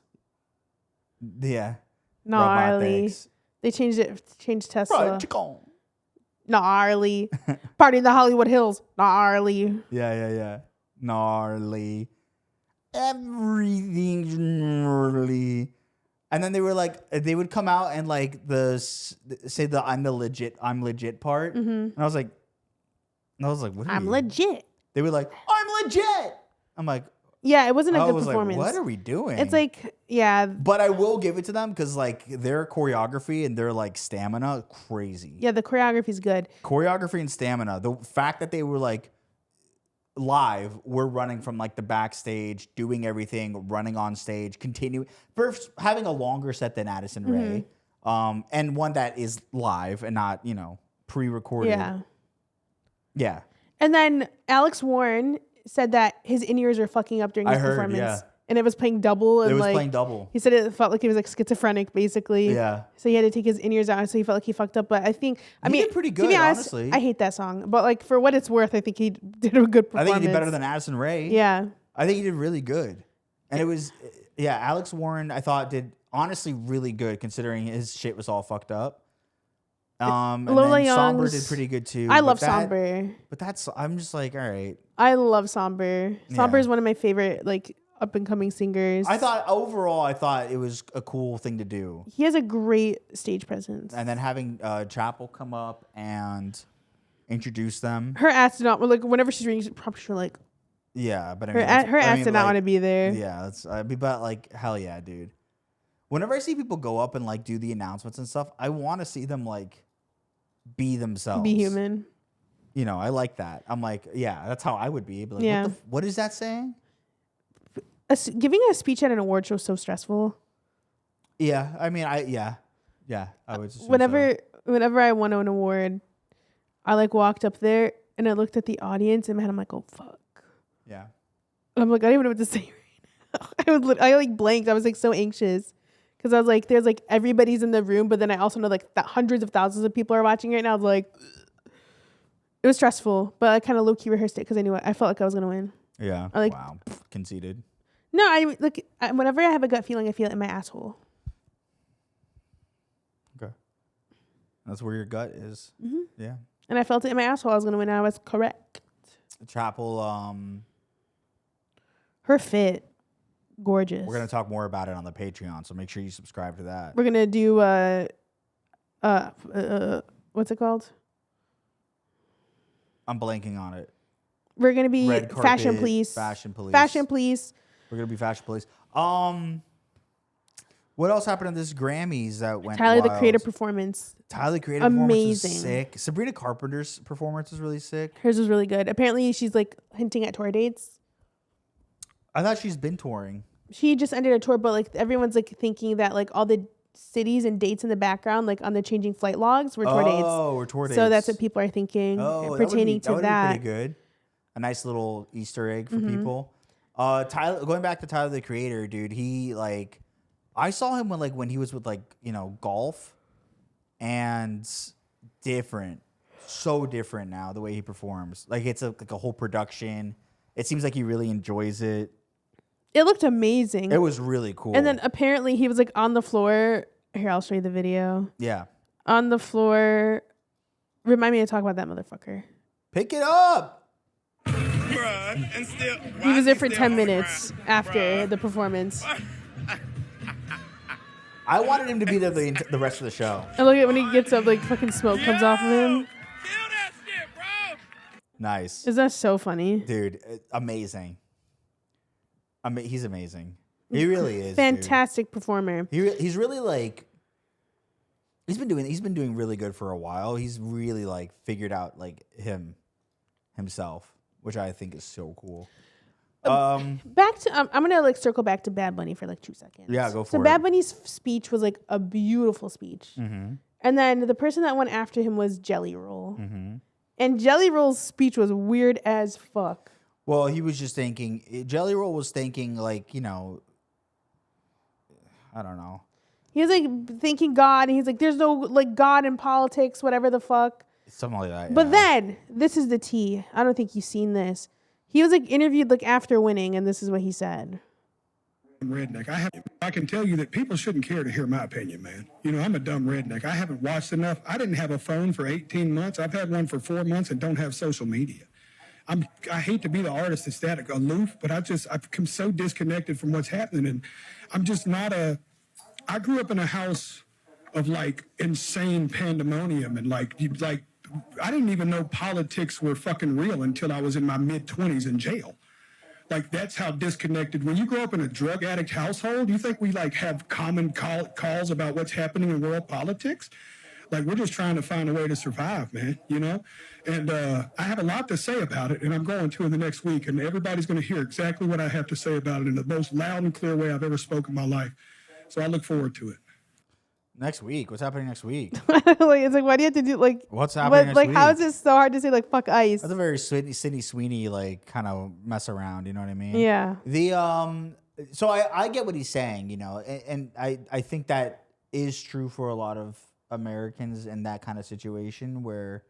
Yeah. Gnarly. Robotics. They changed Tesla. Right, chicken. Gnarly. Party in the Hollywood Hills. Gnarly. Yeah. Gnarly. Everything's gnarly. And then they were like, they would come out and like say the I'm legit part. Mm-hmm. And I was like, what are I'm you? legit. They were like, I'm legit. I'm like, yeah, it wasn't a good performance. Like, what are we doing? It's like, yeah. But I will give it to them because like their choreography and their like stamina, crazy. Yeah, the choreography's good. Choreography and stamina. The fact that they were like live, we're running from like the backstage, doing everything, running on stage, first having a longer set than Addison Rae, and one that is live and not pre-recorded. Yeah. And then Alex Warren said that his in-ears are fucking up during his performance. Yeah. And it was playing double. And playing double. He said it felt like he was like schizophrenic, basically. Yeah. So he had to take his in-ears out, so he felt like he fucked up. But I think, he did pretty good, to be honest, honestly. I hate that song. But like for what it's worth, I think he did a good performance. I think he did better than Addison Rae. Yeah. I think he did really good. And it was, Alex Warren, I thought did honestly really good considering his shit was all fucked up. And then Somber did pretty good too. I love Somber. But I'm just like, all right. I love Somber. Somber is one of my favorite like up and coming singers. Overall I thought it was a cool thing to do. He has a great stage presence. And then having Chapel come up and introduce them. Her ass did not like whenever she's reading prompts, she's like, yeah, but her ass did not want to be there. Yeah, but like hell yeah, dude. Whenever I see people go up and like do the announcements and stuff, I want to see them like be themselves, be human. I like that. I'm like, yeah, that's how I would be. Like, yeah. What is that saying? Giving a speech at an award show is so stressful. Yeah, I mean, I would. Whenever I won an award, I like walked up there and I looked at the audience and man, I'm like, oh fuck. Yeah. And I'm like, I don't even know what to say right now. I like blanked. I was like so anxious. Because I was like, there's like everybody's in the room, but then I also know like that hundreds of thousands of people are watching right now. I was like, it was stressful, but I kind of low key rehearsed it because I knew I felt like I was gonna win. Yeah. Wow. Conceded. No, whenever I have a gut feeling, I feel it in my asshole. Okay. That's where your gut is. Mm-hmm. Yeah. And I felt it in my asshole. I was gonna win. And I was correct. Chapel. Her fit. Gorgeous. We're gonna talk more about it on the Patreon, so make sure you subscribe to that. We're gonna do what's it called? I'm blanking on it. We're gonna be Red carpet, Fashion Police. Fashion Police. Fashion Police. We're gonna be Fashion Police. What else happened at this Grammys that went Tyler wild? the Creator performance. Tyler the Creator performance was sick. Sabrina Carpenter's performance was really sick. Hers was really good. Apparently, she's like hinting at tour dates. I thought she's been touring. She just ended a tour, but like everyone's like thinking that like all the cities and dates in the background, like on the changing flight logs, were tour dates. Oh, were tour dates. So that's what people are thinking pertaining to that. That would be pretty good. A nice little Easter egg for people. Tyler, going back to Tyler the Creator, dude, he like, I saw him when he was with like golf, and different, so different now the way he performs. Like it's like a whole production. It seems like he really enjoys it. It looked amazing. It was really cool. And then apparently he was like on the floor. Here, I'll show you the video. Yeah. On the floor. Remind me to talk about that motherfucker. Pick it up. He was there for 10 minutes after the performance. I wanted him to be there the rest of the show. I look at when he gets up, like fucking smoke comes off of him. Kill that shit, bro. Nice. Is that so funny? Dude, amazing. He's amazing. He really is. Fantastic performer. He's really like he's been doing really good for a while. He's really like figured out like himself, which I think is so cool. Back to I'm gonna like circle back to Bad Bunny for like 2 seconds. Yeah, go for So it. Bad Bunny's speech was like a beautiful speech, and then the person that went after him was Jelly Roll, and Jelly Roll's speech was weird as fuck. Well, he was just thinking. Jelly Roll was thinking like I don't know. He was like thinking God, and he's like, "There's no like God in politics, whatever the fuck." Something like that. But yeah. then this is the tea. I don't think you've seen this. He was like interviewed like after winning, and this is what he said. Redneck. I can tell you that people shouldn't care to hear my opinion, man. You know, I'm a dumb redneck. I haven't watched enough. I didn't have a phone for 18 months. I've had one for 4 months and don't have social media. I hate to be the artist that's that aloof, but I've become so disconnected from what's happening, and I'm just not I grew up in a house of like insane pandemonium, and like I didn't even know politics were fucking real until I was in my mid-20s in jail. Like, that's how disconnected. When you grow up in a drug addict household, you think we like have common calls about what's happening in world politics? Like, we're just trying to find a way to survive, man, you know? And I have a lot to say about it, and I'm going to in the next week, and everybody's going to hear exactly what I have to say about it in the most loud and clear way I've ever spoken in my life. So I look forward to it. Next week. What's happening next week? Like, it's like, why do you have to do like? What's happening next week? How is it so hard to say like fuck ICE? That's a very Sydney Sweeney like kind of mess around. You know what I mean? Yeah. So I get what he's saying. You know, and I think that is true for a lot of Americans in that kind of situation where,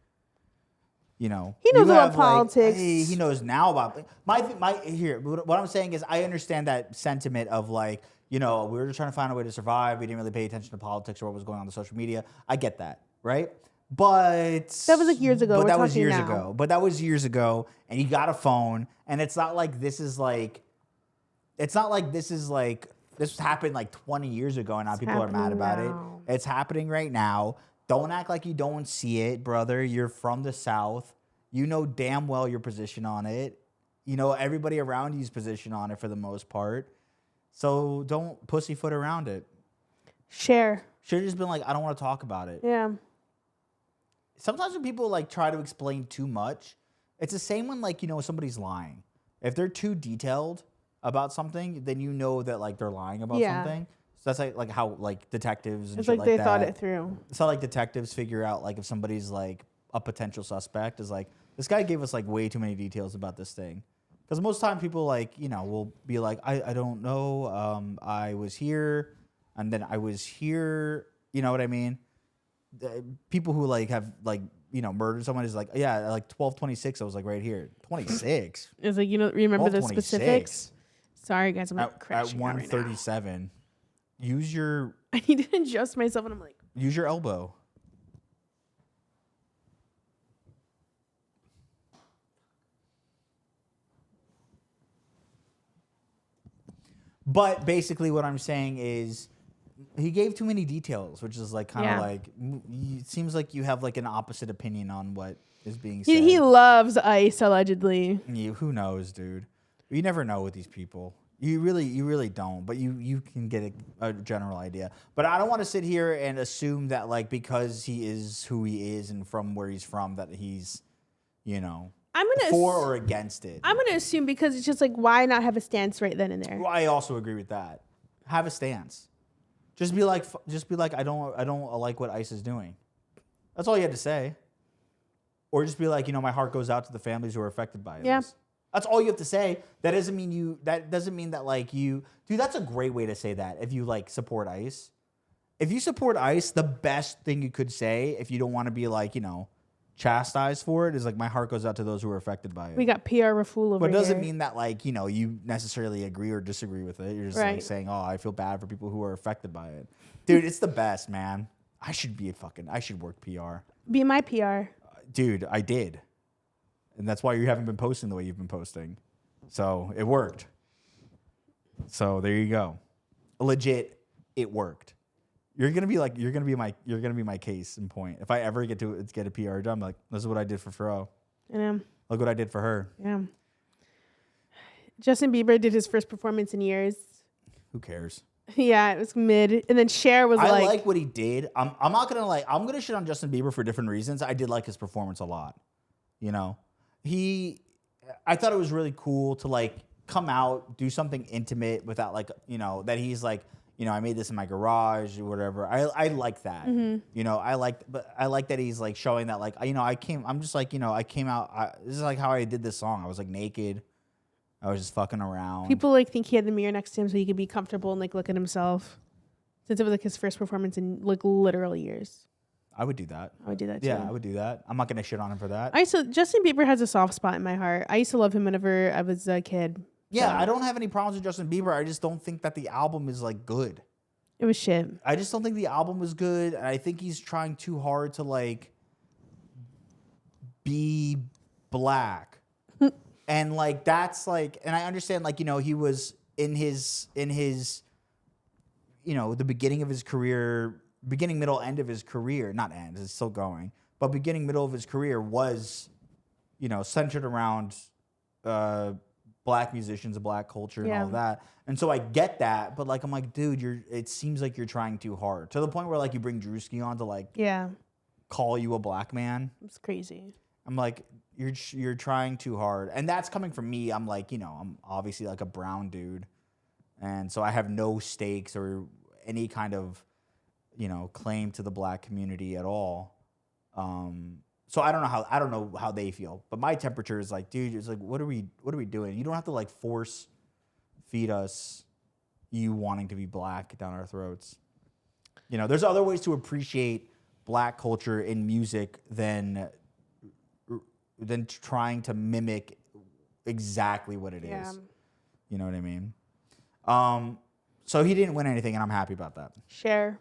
you know, he knows about like, politics. he knows now about what I'm saying is I understand that sentiment of like, you know, we were just trying to find a way to survive. We didn't really pay attention to politics or what was going on the social media. I get that, right? But that was like years ago. But that was years ago. But that was years ago, and he got a phone, and it's not like this is like, this happened like 20 years ago, and now people are mad about it. It's happening right now. Don't act like you don't see it, brother. You're from the South. You know damn well your position on it. You know everybody around you's position on it for the most part. So don't pussyfoot around it. Should have just been like, I don't want to talk about it. Yeah. Sometimes when people like try to explain too much, it's the same when like, you know, somebody's lying. If they're too detailed about something, then you know that like they're lying about something. So that's like how like detectives and it's shit like they that. thought it through. It's how like detectives figure out like if somebody's like a potential suspect is like, this guy gave us like way too many details about this thing. Because most time people like, you know, will be like, I don't know. I was here and then I was here. You know what I mean? People who like have like, you know, murdered someone is like, yeah, like 12/26. I was like right here. 26. It's like, you know, remember the 12/26. specifics? Sorry, guys. I'm At crashing out right now. 1:37. Use your. I need to adjust myself and I'm like. Use your elbow. But basically what I'm saying is he gave too many details, which is like kind of like, it seems like you have like an opposite opinion on what is being said. He loves ICE, allegedly. Who knows, dude? You never know with these people. You really don't, but you can get a general idea. But I don't want to sit here and assume that like because he is who he is and from where he's from that he's, you know, for or against it. I'm gonna assume because it's just like, why not have a stance right then and there? Well, I also agree with that. Have a stance. Just be like I don't like what ICE is doing. That's all you had to say. Or just be like, you know, my heart goes out to the families who are affected by it. Yeah. That's all you have to say. That doesn't mean that like you, dude, that's a great way to say that. If you like support ICE, if you support ICE, the best thing you could say, if you don't want to be like, you know, chastised for it, is like, my heart goes out to those who are affected by it. We got PR Raful over But it doesn't here. mean that like, you know, you necessarily agree or disagree with it. You're just like saying, oh, I feel bad for people who are affected by it. Dude, it's the best, man. I should work PR. Be my PR. Dude, I did. And that's why you haven't been posting the way you've been posting. So it worked. So there you go. Legit, it worked. You're gonna be my case in point. If I ever get a PR job, I'm like, this is what I did for Fro. I know. Look what I did for her. Yeah. Justin Bieber did his first performance in years. Who cares? Yeah, it was mid. And then Cher was I like what he did. I'm not gonna I'm gonna shit on Justin Bieber for different reasons. I did like his performance a lot. You know, I thought it was really cool to like come out, do something intimate without like, you know, that he's like, you know, I made this in my garage or whatever. I like that. You know, I like that he's like showing that like, you know, I came out, this is like how I did this song. I was like naked. I was just fucking around. People like think he had the mirror next to him so he could be comfortable and like look at himself. Since it was like his first performance in like literal years. I would do that. I would do that too. Yeah, I would do that. I'm not gonna shit on him for that. Justin Bieber has a soft spot in my heart. I used to love him whenever I was a kid. Yeah, I don't have any problems with Justin Bieber. I just don't think that the album is like good. It was shit. I just don't think the album was good. And I think he's trying too hard to like be black. And like that's like, and I understand like, you know, he was in his you know, the beginning of his career, beginning, middle, end of his career, not end, it's still going, but beginning, middle of his career was, you know, centered around black musicians and black culture and all of that. And so I get that, but like I'm like, dude, it seems like you're trying too hard to the point where like you bring Drewski on to like call you a black man. It's crazy. I'm like, you're trying too hard. And that's coming from me. I'm like, you know, I'm obviously like a brown dude. And so I have no stakes or any kind of, you know, claim to the black community at all. So I don't know how they feel. But my temperature is like, dude, it's like, what are we doing? You don't have to like force feed us you wanting to be black down our throats. You know, there's other ways to appreciate black culture in music than trying to mimic exactly what it is. You know what I mean? So he didn't win anything, and I'm happy about that. Cher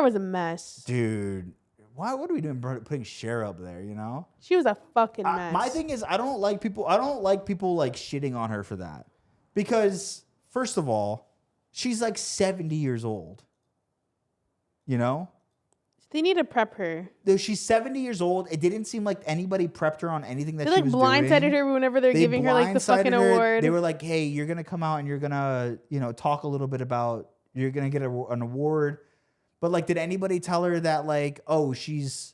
was a mess. Dude, what are we doing putting Cher up there, you know? She was a fucking mess. My thing is, I don't like people like shitting on her for that. Because, first of all, she's like 70 years old. You know? They need to prep her. She's 70 years old. It didn't seem like anybody prepped her on anything that she was doing. They like blindsided her whenever they're giving her like the fucking award. They were like, hey, you're going to come out and you're going to, you know, talk a little bit about, you're going to get an award. But like, did anybody tell her that like, oh, she's,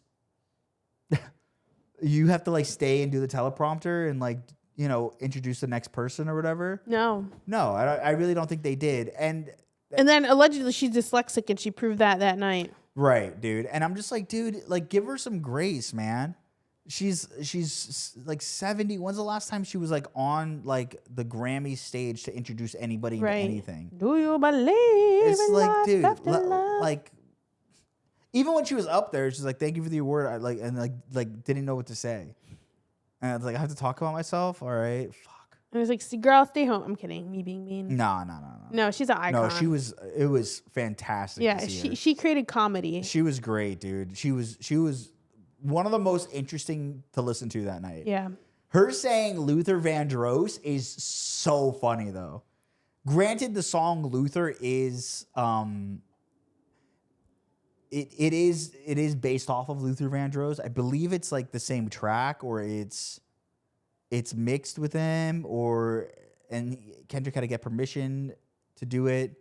you have to like stay and do the teleprompter and like, you know, introduce the next person or whatever? No, I really don't think they did. And then allegedly she's dyslexic and she proved that night. Right, dude. And I'm just like, dude, like, give her some grace, man. She's like 70. When's the last time she was like on like the Grammy stage to introduce anybody into anything? Do you believe it's in like, life dude, after love? like, even when she was up there, she's like, thank you for the award. I like didn't know what to say. And I was like, I have to talk about myself? All right, fuck. And I was like, see, girl, stay home. I'm kidding. Me being mean. No. No, she's an icon. No, it was fantastic. Yeah, to see her. she created comedy. She was great, dude. She was one of the most interesting to listen to that night. Yeah. Her saying Luther Vandross is so funny though. Granted, the song Luther is it is based off of Luther Vandross. I believe it's like the same track or it's mixed with him and Kendrick had to get permission to do it.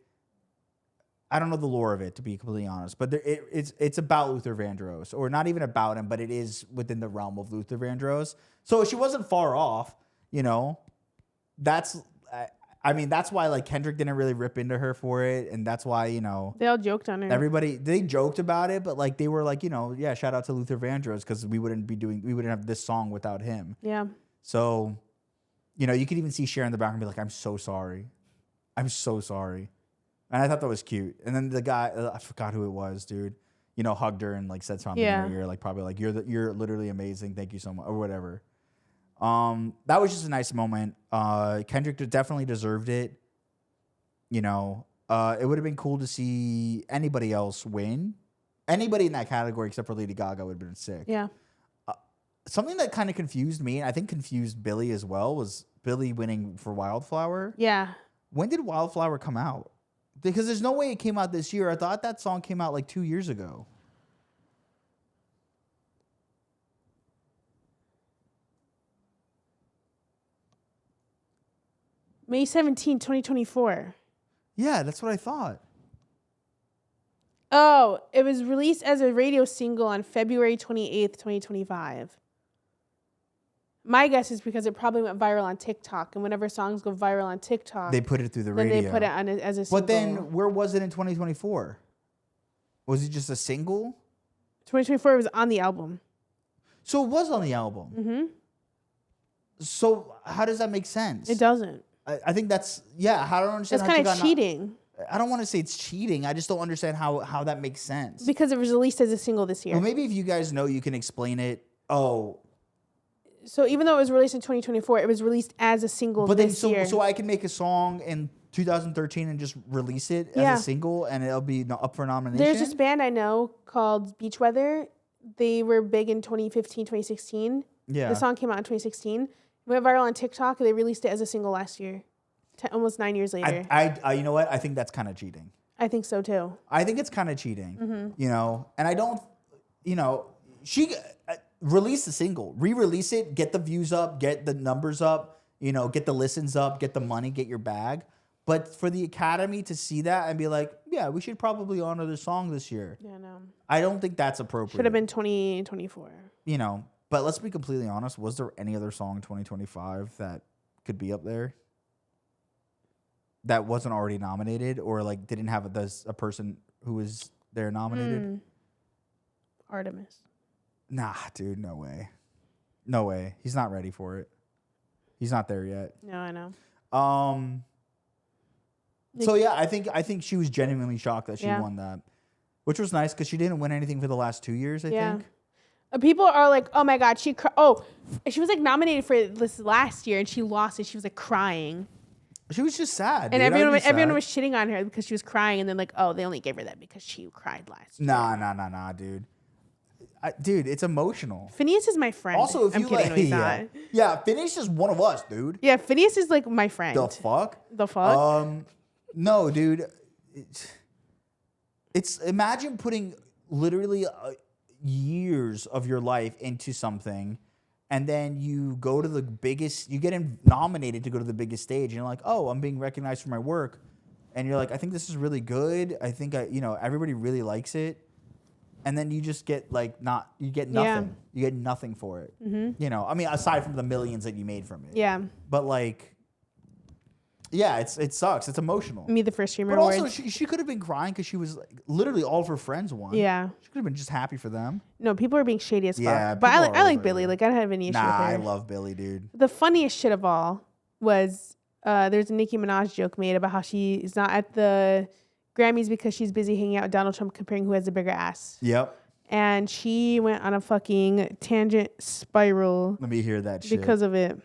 I don't know the lore of it, to be completely honest, but it's about Luther Vandross, or not even about him, but it is within the realm of Luther Vandross. So she wasn't far off, you know. That's why like Kendrick didn't really rip into her for it, and that's why, you know, they all joked on her. They joked about it, but like they were like, you know, yeah, shout out to Luther Vandross because we wouldn't have this song without him. Yeah. So, you know, you could even see Cher in the background be like, I'm so sorry. I'm so sorry. And I thought that was cute. And then the guy, I forgot who it was, dude, you know, hugged her and like said something in her ear, like probably like, you're literally amazing. Thank you so much, or whatever. That was just a nice moment. Kendrick definitely deserved it. You know, it would have been cool to see anybody else win. Anybody in that category except for Lady Gaga would have been sick. Yeah. Something that kind of confused me, and I think confused Billy as well, was Billy winning for Wildflower. Yeah. When did Wildflower come out? Because there's no way it came out this year. I thought that song came out like 2 years ago. May 17, 2024. Yeah, that's what I thought. Oh, it was released as a radio single on February 28th, 2025. My guess is because it probably went viral on TikTok. And whenever songs go viral on TikTok, They put it through the then radio. they put it on as a single. But then where was it in 2024? Was it just a single? 2024 was on the album. So it was on the album. Mm-hmm. So how does that make sense? It doesn't. I think that's, yeah, I don't understand That's how kind you of got cheating. I don't want to say it's cheating. I just don't understand how that makes sense. Because it was released as a single this year. Well, maybe if you guys know, you can explain it. Oh. So even though it was released in 2024, it was released as a single But then, this year. so I can make a song in 2013 and just release it as a single, and it'll be up for nomination? There's this band I know called Beach Weather. They were big in 2015, 2016. Yeah. The song came out in 2016. It went viral on TikTok. They released it as a single last year, almost 9 years later. I you know what? I think that's kind of cheating. I think so too. I think it's kind of cheating, you know? And I don't, you know, she release the single, re-release it, get the views up, get the numbers up, you know, get the listens up, get the money, get your bag. But for the Academy to see that and be like, yeah, we should probably honor the song this year. Yeah, no. I don't think that's appropriate. Should have been 2024. You know, but let's be completely honest. Was there any other song in 2025 that could be up there that wasn't already nominated or like didn't have a person who was there nominated? Artemis. Nah, dude, no way. No way. He's not ready for it. He's not there yet. No, I know. So yeah, I think she was genuinely shocked that she won that, which was nice because she didn't win anything for the last 2 years. I think. People are like, "Oh my God, she was like nominated for this last year and she lost it." She was like crying, She was just sad. and dude. everyone was shitting on her because she was crying, and then like, "Oh, they only gave her that because she cried last year." Nah, dude. Dude, it's emotional. Phineas is my friend. Also, if I'm you kidding, no, he's not. yeah, Phineas is one of us, dude. Yeah, Phineas is like my friend. The fuck? The fuck? No, dude. It's imagine putting literally years of your life into something, and then you go to the biggest. You get nominated to go to the biggest stage, and you're like, "Oh, I'm being recognized for my work," and you're like, "I think this is really good. I think everybody really likes it." And then you just get you get nothing. Yeah. You get nothing for it. Mm-hmm. You know, I mean, aside from the millions that you made from it. Yeah. But like, yeah, it sucks. It's emotional. Me, the first streamer. But also, awards. she could have been crying because she was like, literally all of her friends won. Yeah. She could have been just happy for them. No, people are being shady as fuck. Yeah, But people I are like over Billy. it. Like, I don't have any issue with Nah, her. I love Billy, dude. The funniest shit of all was there's a Nicki Minaj joke made about how she is not at the Grammys because she's busy hanging out with Donald Trump comparing who has the bigger ass. Yep. And she went on a fucking tangent spiral Let me hear that shit. because of it.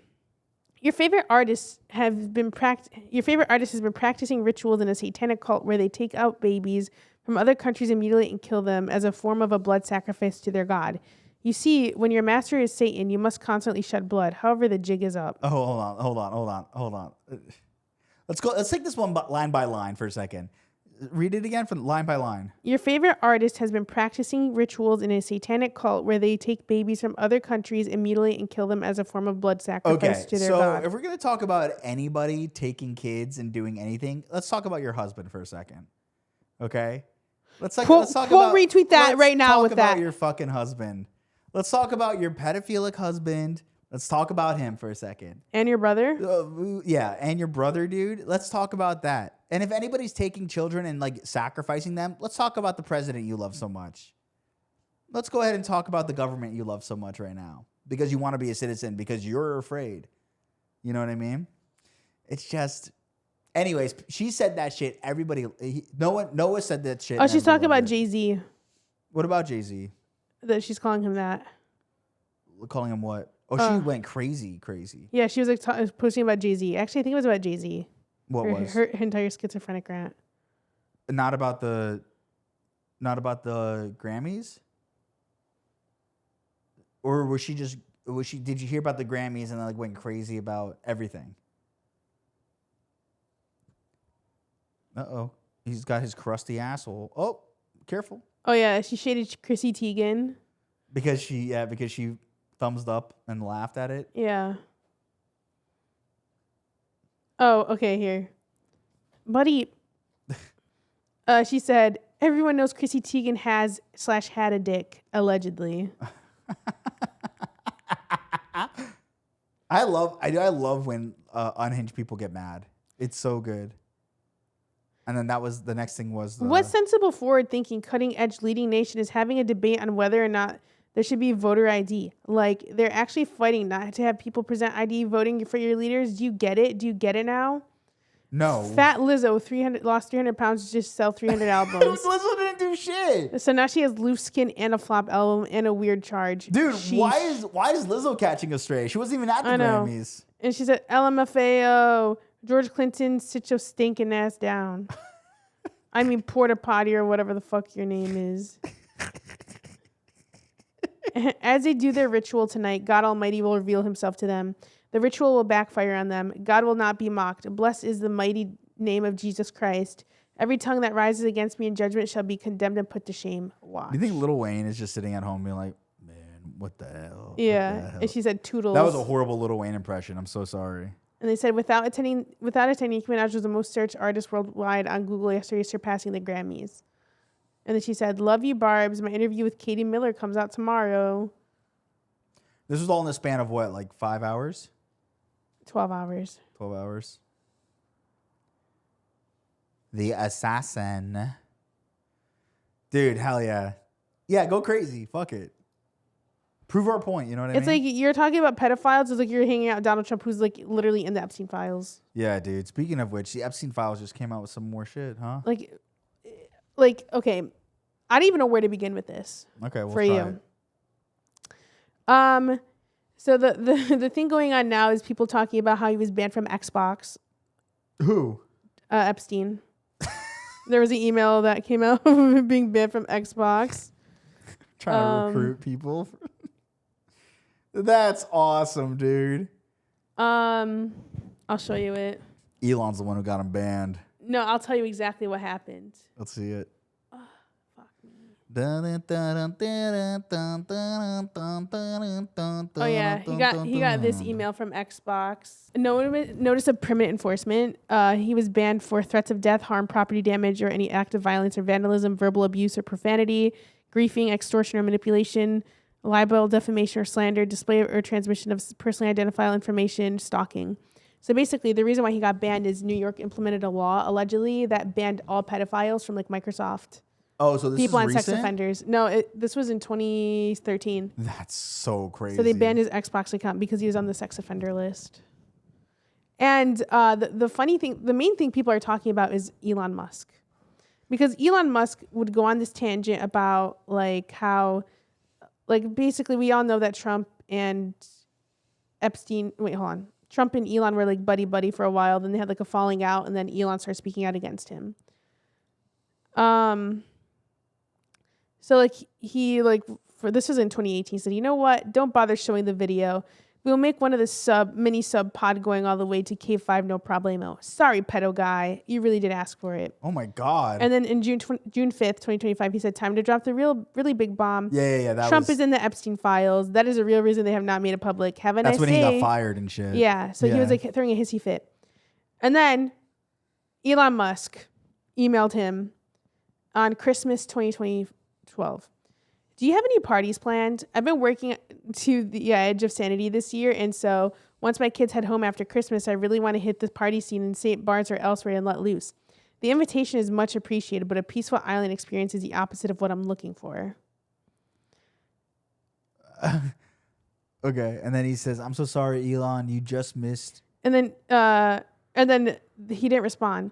Your favorite artist has been practicing rituals in a satanic cult where they take out babies from other countries and mutilate and kill them as a form of a blood sacrifice to their god. You see, when your master is Satan, you must constantly shed blood. However, the jig is up. Oh, hold on. Let's take this one line by line for a second. Read it again from line by line. Your favorite artist has been practicing rituals in a satanic cult where they take babies from other countries and mutilate and kill them as a form of blood sacrifice to their god. So if we're going to talk about anybody taking kids and doing anything, let's talk about your husband for a second. Okay? Let's talk retweet that right now with Let's talk about that. your fucking husband. Let's talk about your pedophilic husband. Let's talk about him for a second. And your brother? Yeah, and your brother, dude. Let's talk about that. And if anybody's taking children and like sacrificing them, let's talk about the president you love so much. Let's go ahead and talk about the government you love so much right now because you want to be a citizen because you're afraid. You know what I mean? It's just, anyways. She said that shit. Everybody, Noah said that shit. Oh, she's talking about Jay. Jay-Z. What about Jay-Z? That she's calling him that. Calling him what? Oh, she went crazy. Yeah, she was like posting about Jay-Z. Actually, I think it was about Jay-Z. What was her entire schizophrenic rant? Not about the Grammys? Or did you hear about the Grammys and then like went crazy about everything? Uh-oh. He's got his crusty asshole. Oh, careful. Oh yeah, she shaded Chrissy Teigen. Because she thumbs up and laughed at it. Yeah. Oh, okay, here. Buddy. She said, everyone knows Chrissy Teigen has/had a dick, allegedly. I love when unhinged people get mad. It's so good. And then the next thing was What sensible forward-thinking, cutting-edge leading nation is having a debate on whether or not there should be voter ID? Like, they're actually fighting not to have people present ID voting for your leaders. Do you get it? Do you get it now? No. Fat Lizzo lost 300 pounds to just sell 300 albums. Lizzo didn't do shit. So now she has loose skin and a flop album and a weird charge. Dude, Sheesh. why is Lizzo catching us stray? She wasn't even at the Grammys. And she said, LMFAO, George Clinton, sit your stinking ass down. I mean, porta potty or whatever the fuck your name is. As they do their ritual tonight, God Almighty will reveal himself to them. The ritual will backfire on them. God will not be mocked. Blessed is the mighty name of Jesus Christ. Every tongue that rises against me in judgment shall be condemned and put to shame. Watch. Do you think Lil Wayne is just sitting at home being like, man, what the hell? Yeah. What the hell? And she said toodles. That was a horrible Lil Wayne impression. I'm so sorry. And they said without attending, Nicki Minaj was the most searched artist worldwide on Google yesterday, surpassing the Grammys. And then she said, love you, Barbs. My interview with Katie Miller comes out tomorrow. This was all in the span of what, like 5 hours? 12 hours. 12 hours. The assassin. Dude, hell yeah. Yeah, go crazy. Fuck it. Prove our point, you know what I mean? It's like you're talking about pedophiles. It's like you're hanging out with Donald Trump, who's like literally in the Epstein files. Yeah, dude. Speaking of which, the Epstein files just came out with some more shit, huh? Like okay. I don't even know where to begin with this. Okay, we'll for try you. it. So the thing going on now is people talking about how he was banned from Xbox. Who? Epstein. There was an email that came out of him being banned from Xbox. Trying to recruit people. That's awesome, dude. I'll show you it. Elon's the one who got him banned. No, I'll tell you exactly what happened. Let's see it. Fuck me. Oh yeah, he got this email from Xbox. Notice of permanent enforcement. He was banned for threats of death, harm, property damage, or any act of violence or vandalism, verbal abuse or profanity, griefing, extortion or manipulation, libel, defamation or slander, display or transmission of personally identifiable information, stalking. So basically, the reason why he got banned is New York implemented a law, allegedly, that banned all pedophiles from like Microsoft. Oh, so this people is on recent? sex offenders. No, this was in 2013. That's so crazy. So they banned his Xbox account because he was on the sex offender list. And the funny thing, the main thing people are talking about is Elon Musk. Because Elon Musk would go on this tangent about like how, like basically we all know that Trump and Trump and Elon were like buddy for a while. Then they had like a falling out, and then Elon started speaking out against him. So like he like this was in 2018. Said, you know what? Don't bother showing the video. We'll make one of the mini sub pod going all the way to K5, no problemo. Sorry, pedo guy. You really did ask for it. Oh my God. And then in June 5th, 2025, he said, time to drop the really big bomb. Yeah. Trump is in the Epstein files. That is a real reason they have not made it public. Have a nice day. That's when he got fired and shit. Yeah. So he was like throwing a hissy fit. And then Elon Musk emailed him on Christmas 2012. Do you have any parties planned? I've been working to the edge of sanity this year. And so once my kids head home after Christmas, I really want to hit the party scene in St. Bart's or elsewhere and let loose. The invitation is much appreciated, but a peaceful island experience is the opposite of what I'm looking for. Okay. And then he says, I'm so sorry, Elon, you just missed. And then he didn't respond.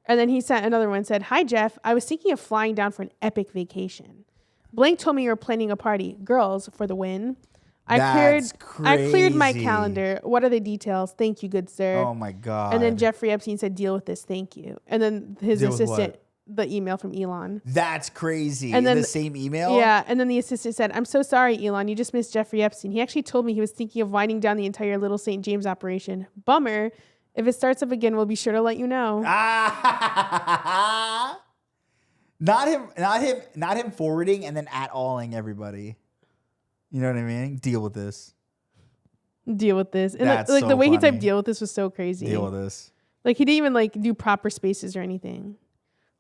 And then he sent another one, said, hi, Jeff. I was thinking of flying down for an epic vacation. Blank told me you were planning a party. Girls for the win. I cleared my calendar. What are the details? Thank you, good sir. Oh my God. And then Jeffrey Epstein said, deal with this. Thank you. And then his assistant, the email from Elon. That's crazy. And then the same email? Yeah. And then the assistant said, I'm so sorry, Elon. You just missed Jeffrey Epstein. He actually told me he was thinking of winding down the entire Little St. James operation. Bummer. If it starts up again, we'll be sure to let you know. Not him forwarding and then at-alling everybody. You know what I mean? Deal with this. Deal with this. And That's like so the way he funny. typed deal with this was so crazy. Deal with this. Like he didn't even like do proper spaces or anything.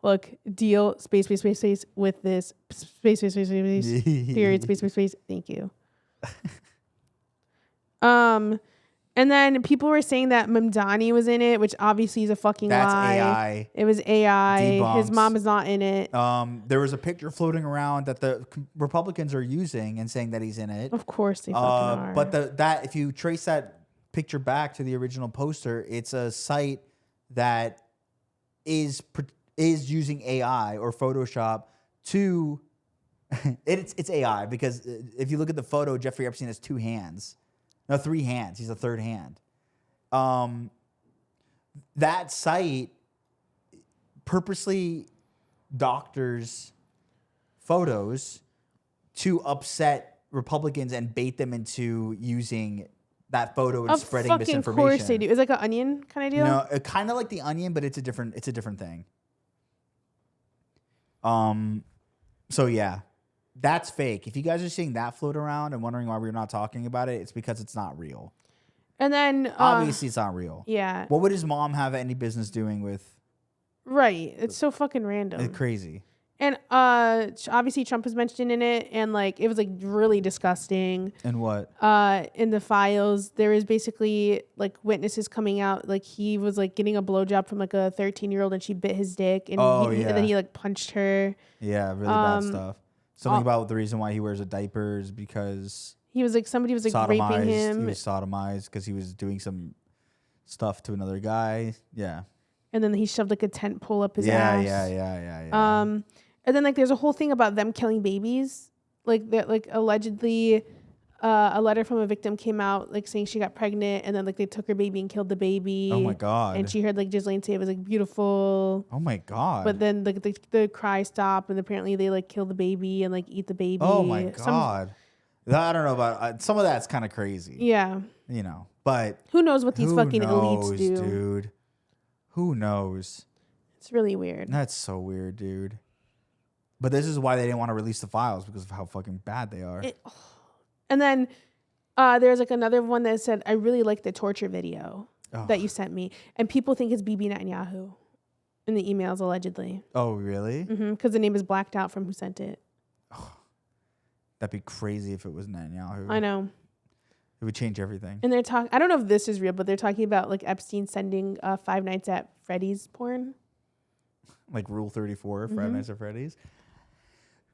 Look, deal space with this space period space. Thank you. And then people were saying that Mamdani was in it, which obviously is a fucking That's lie. AI. It was AI. Debunks. His mom is not in it. There was a picture floating around that the Republicans are using and saying that he's in it. Of course they fucking are. But that if you trace that picture back to the original poster, it's a site that is using AI or Photoshop to it's AI because if you look at the photo, Jeffrey Epstein has 2 hands. No, 3 hands. He's a 3rd hand. That site purposely doctors photos to upset Republicans and bait them into using that photo and spreading misinformation. Of course they do. It's like an Onion kind of deal. No, kind of like the Onion, but it's a different thing. So yeah. That's fake. If you guys are seeing that float around and wondering why we're not talking about it, it's because it's not real. And then Obviously, it's not real. Yeah. What would his mom have any business doing with? Right. It's so fucking random. It's crazy. And obviously Trump was mentioned in it, and like it was like really disgusting. And what? In the files, there is basically like witnesses coming out, like he was like getting a blowjob from like a 13-year-old, and she bit his dick, and, and then he like punched her. Yeah, really bad stuff. Something about the reason why he wears a diaper is because he was like somebody was like raping him. He was sodomized because he was doing some stuff to another guy. Yeah. And then he shoved like a tent pole up his ass. Yeah. And then like there's a whole thing about them killing babies. Like that, like allegedly, a letter from a victim came out like saying she got pregnant, and then like they took her baby and killed the baby. Oh my God. And she heard like Ghislaine say it was like beautiful. Oh my God. But then the cry stopped, and apparently they like kill the baby and like eat the baby. Oh my God. I don't know about some of that's kind of crazy. Yeah. You know, but who knows what these fucking elites do, dude? Who knows? It's really weird. That's so weird, dude. But this is why they didn't want to release the files, because of how fucking bad they are. And then there's like another one that said, I really like the torture video that you sent me. And people think it's Bibi Netanyahu in the emails, allegedly. Oh, really? Because the name is blacked out from who sent it. That'd be crazy if it was Netanyahu. I know. It would change everything. And they're talking, I don't know if this is real, but they're talking about like Epstein sending Five Nights at Freddy's porn. Like Rule 34, Five Nights at Freddy's.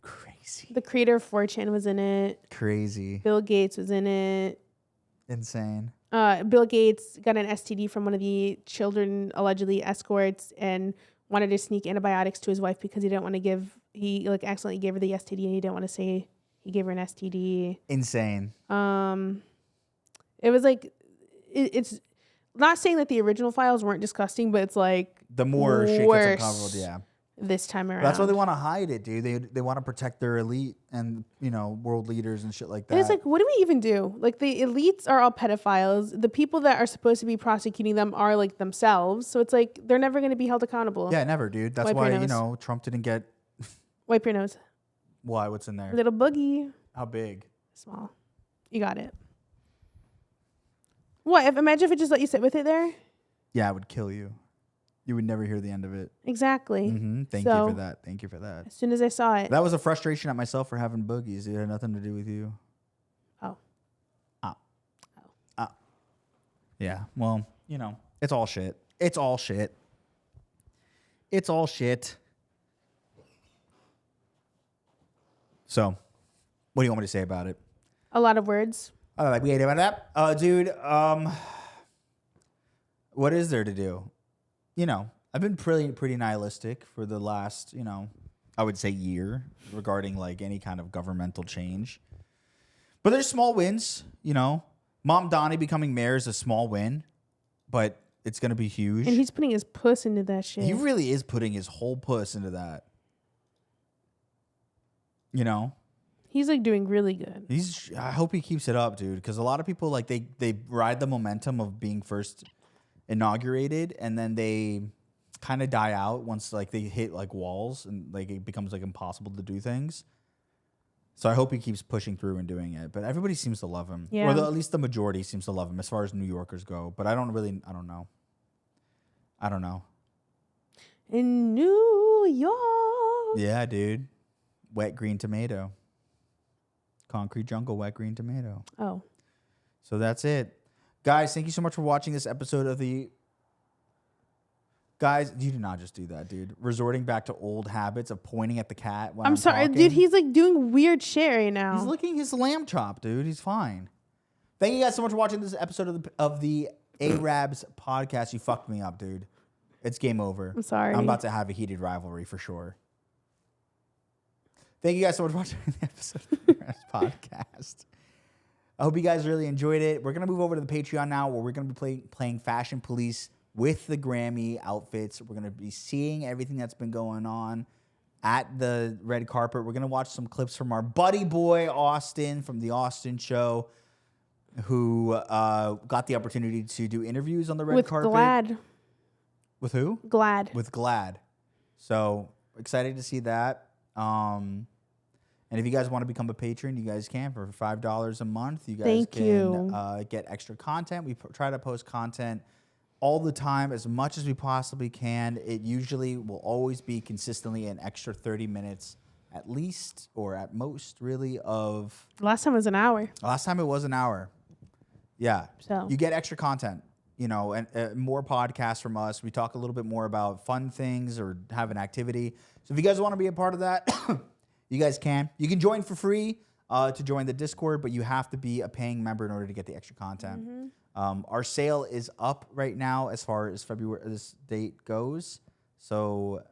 Crazy. The creator of 4chan was in it. Crazy. Bill Gates was in it. Insane. Bill Gates got an STD from one of the children allegedly escorts and wanted to sneak antibiotics to his wife because he didn't want to give, he like accidentally gave her the STD and he didn't want to say he gave her an STD. Insane. It was like, it's not saying that the original files weren't disgusting, but it's like the more shit gets uncovered, yeah. This time around. That's why they want to hide it, dude. They want to protect their elite and, you know, world leaders and shit like that. And it's like, what do we even do? Like the elites are all pedophiles. The people that are supposed to be prosecuting them are like themselves. So it's like they're never going to be held accountable. Yeah, never, dude. That's why, you know, Trump didn't get. Wipe your nose. Why? What's in there? Little boogie. How big? Small. You got it. What? Imagine if it just let you sit with it there. Yeah, it would kill you. You would never hear the end of it. Exactly. Thank you for that. Thank you for that. As soon as I saw it. That was a frustration at myself for having boogies. It had nothing to do with you. Oh. Yeah. Well, you know, it's all shit. It's all shit. It's all shit. So, what do you want me to say about it? A lot of words. Like we ate about that. Dude, what is there to do? You know, I've been pretty nihilistic for the last, you know, I would say year regarding like any kind of governmental change. But there's small wins, you know. Mom Donnie becoming mayor is a small win, but it's going to be huge. And he's putting his puss into that shit. He really is putting his whole puss into that. You know? He's like doing really good. I hope he keeps it up, dude, because a lot of people like they ride the momentum of being first inaugurated, and then they kind of die out once like they hit like walls and like it becomes like impossible to do things. So I hope he keeps pushing through and doing it. But everybody seems to love him. Yeah. Or at least the majority seems to love him as far as New Yorkers go. But I don't know. In New York. Yeah, dude. Wet green tomato. Concrete jungle, wet green tomato. Oh. So that's it. Guys, thank you so much for watching this episode of the... Guys, you did not just do that, dude. Resorting back to old habits of pointing at the cat when I'm sorry, talking. dude. He's like doing weird shit right now. He's licking his lamb chop, dude. He's fine. Thank you guys so much for watching this episode of the Ayyrabs podcast. You fucked me up, dude. It's game over. I'm sorry. I'm about to have a heated rivalry for sure. Thank you guys so much for watching the episode of the Ayyrabs podcast. I hope you guys really enjoyed it. We're going to move over to the Patreon now where we're going to be playing Fashion Police with the Grammy outfits. We're going to be seeing everything that's been going on at the red carpet. We're going to watch some clips from our buddy boy, Austin, from the Austin show, who got the opportunity to do interviews on the red carpet. With Glad. With who? Glad. With Glad. So excited to see that. And if you guys want to become a patron, you guys can for $5 a month. You guys can get extra content. We try to post content all the time as much as we possibly can. It usually will always be consistently an extra 30 minutes at least, or at most, really, of... Last time was an hour. Last time it was an hour. Yeah. So you get extra content, you know, and more podcasts from us. We talk a little bit more about fun things or have an activity. So if you guys want to be a part of that, you guys can. You can join for free to join the Discord, but you have to be a paying member in order to get the extra content. Mm-hmm. Our sale is up right now as far as February this date goes. So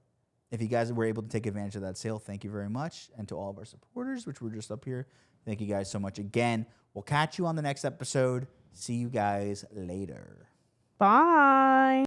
if you guys were able to take advantage of that sale, thank you very much. And to all of our supporters, which were just up here, thank you guys so much again. We'll catch you on the next episode. See you guys later. bye.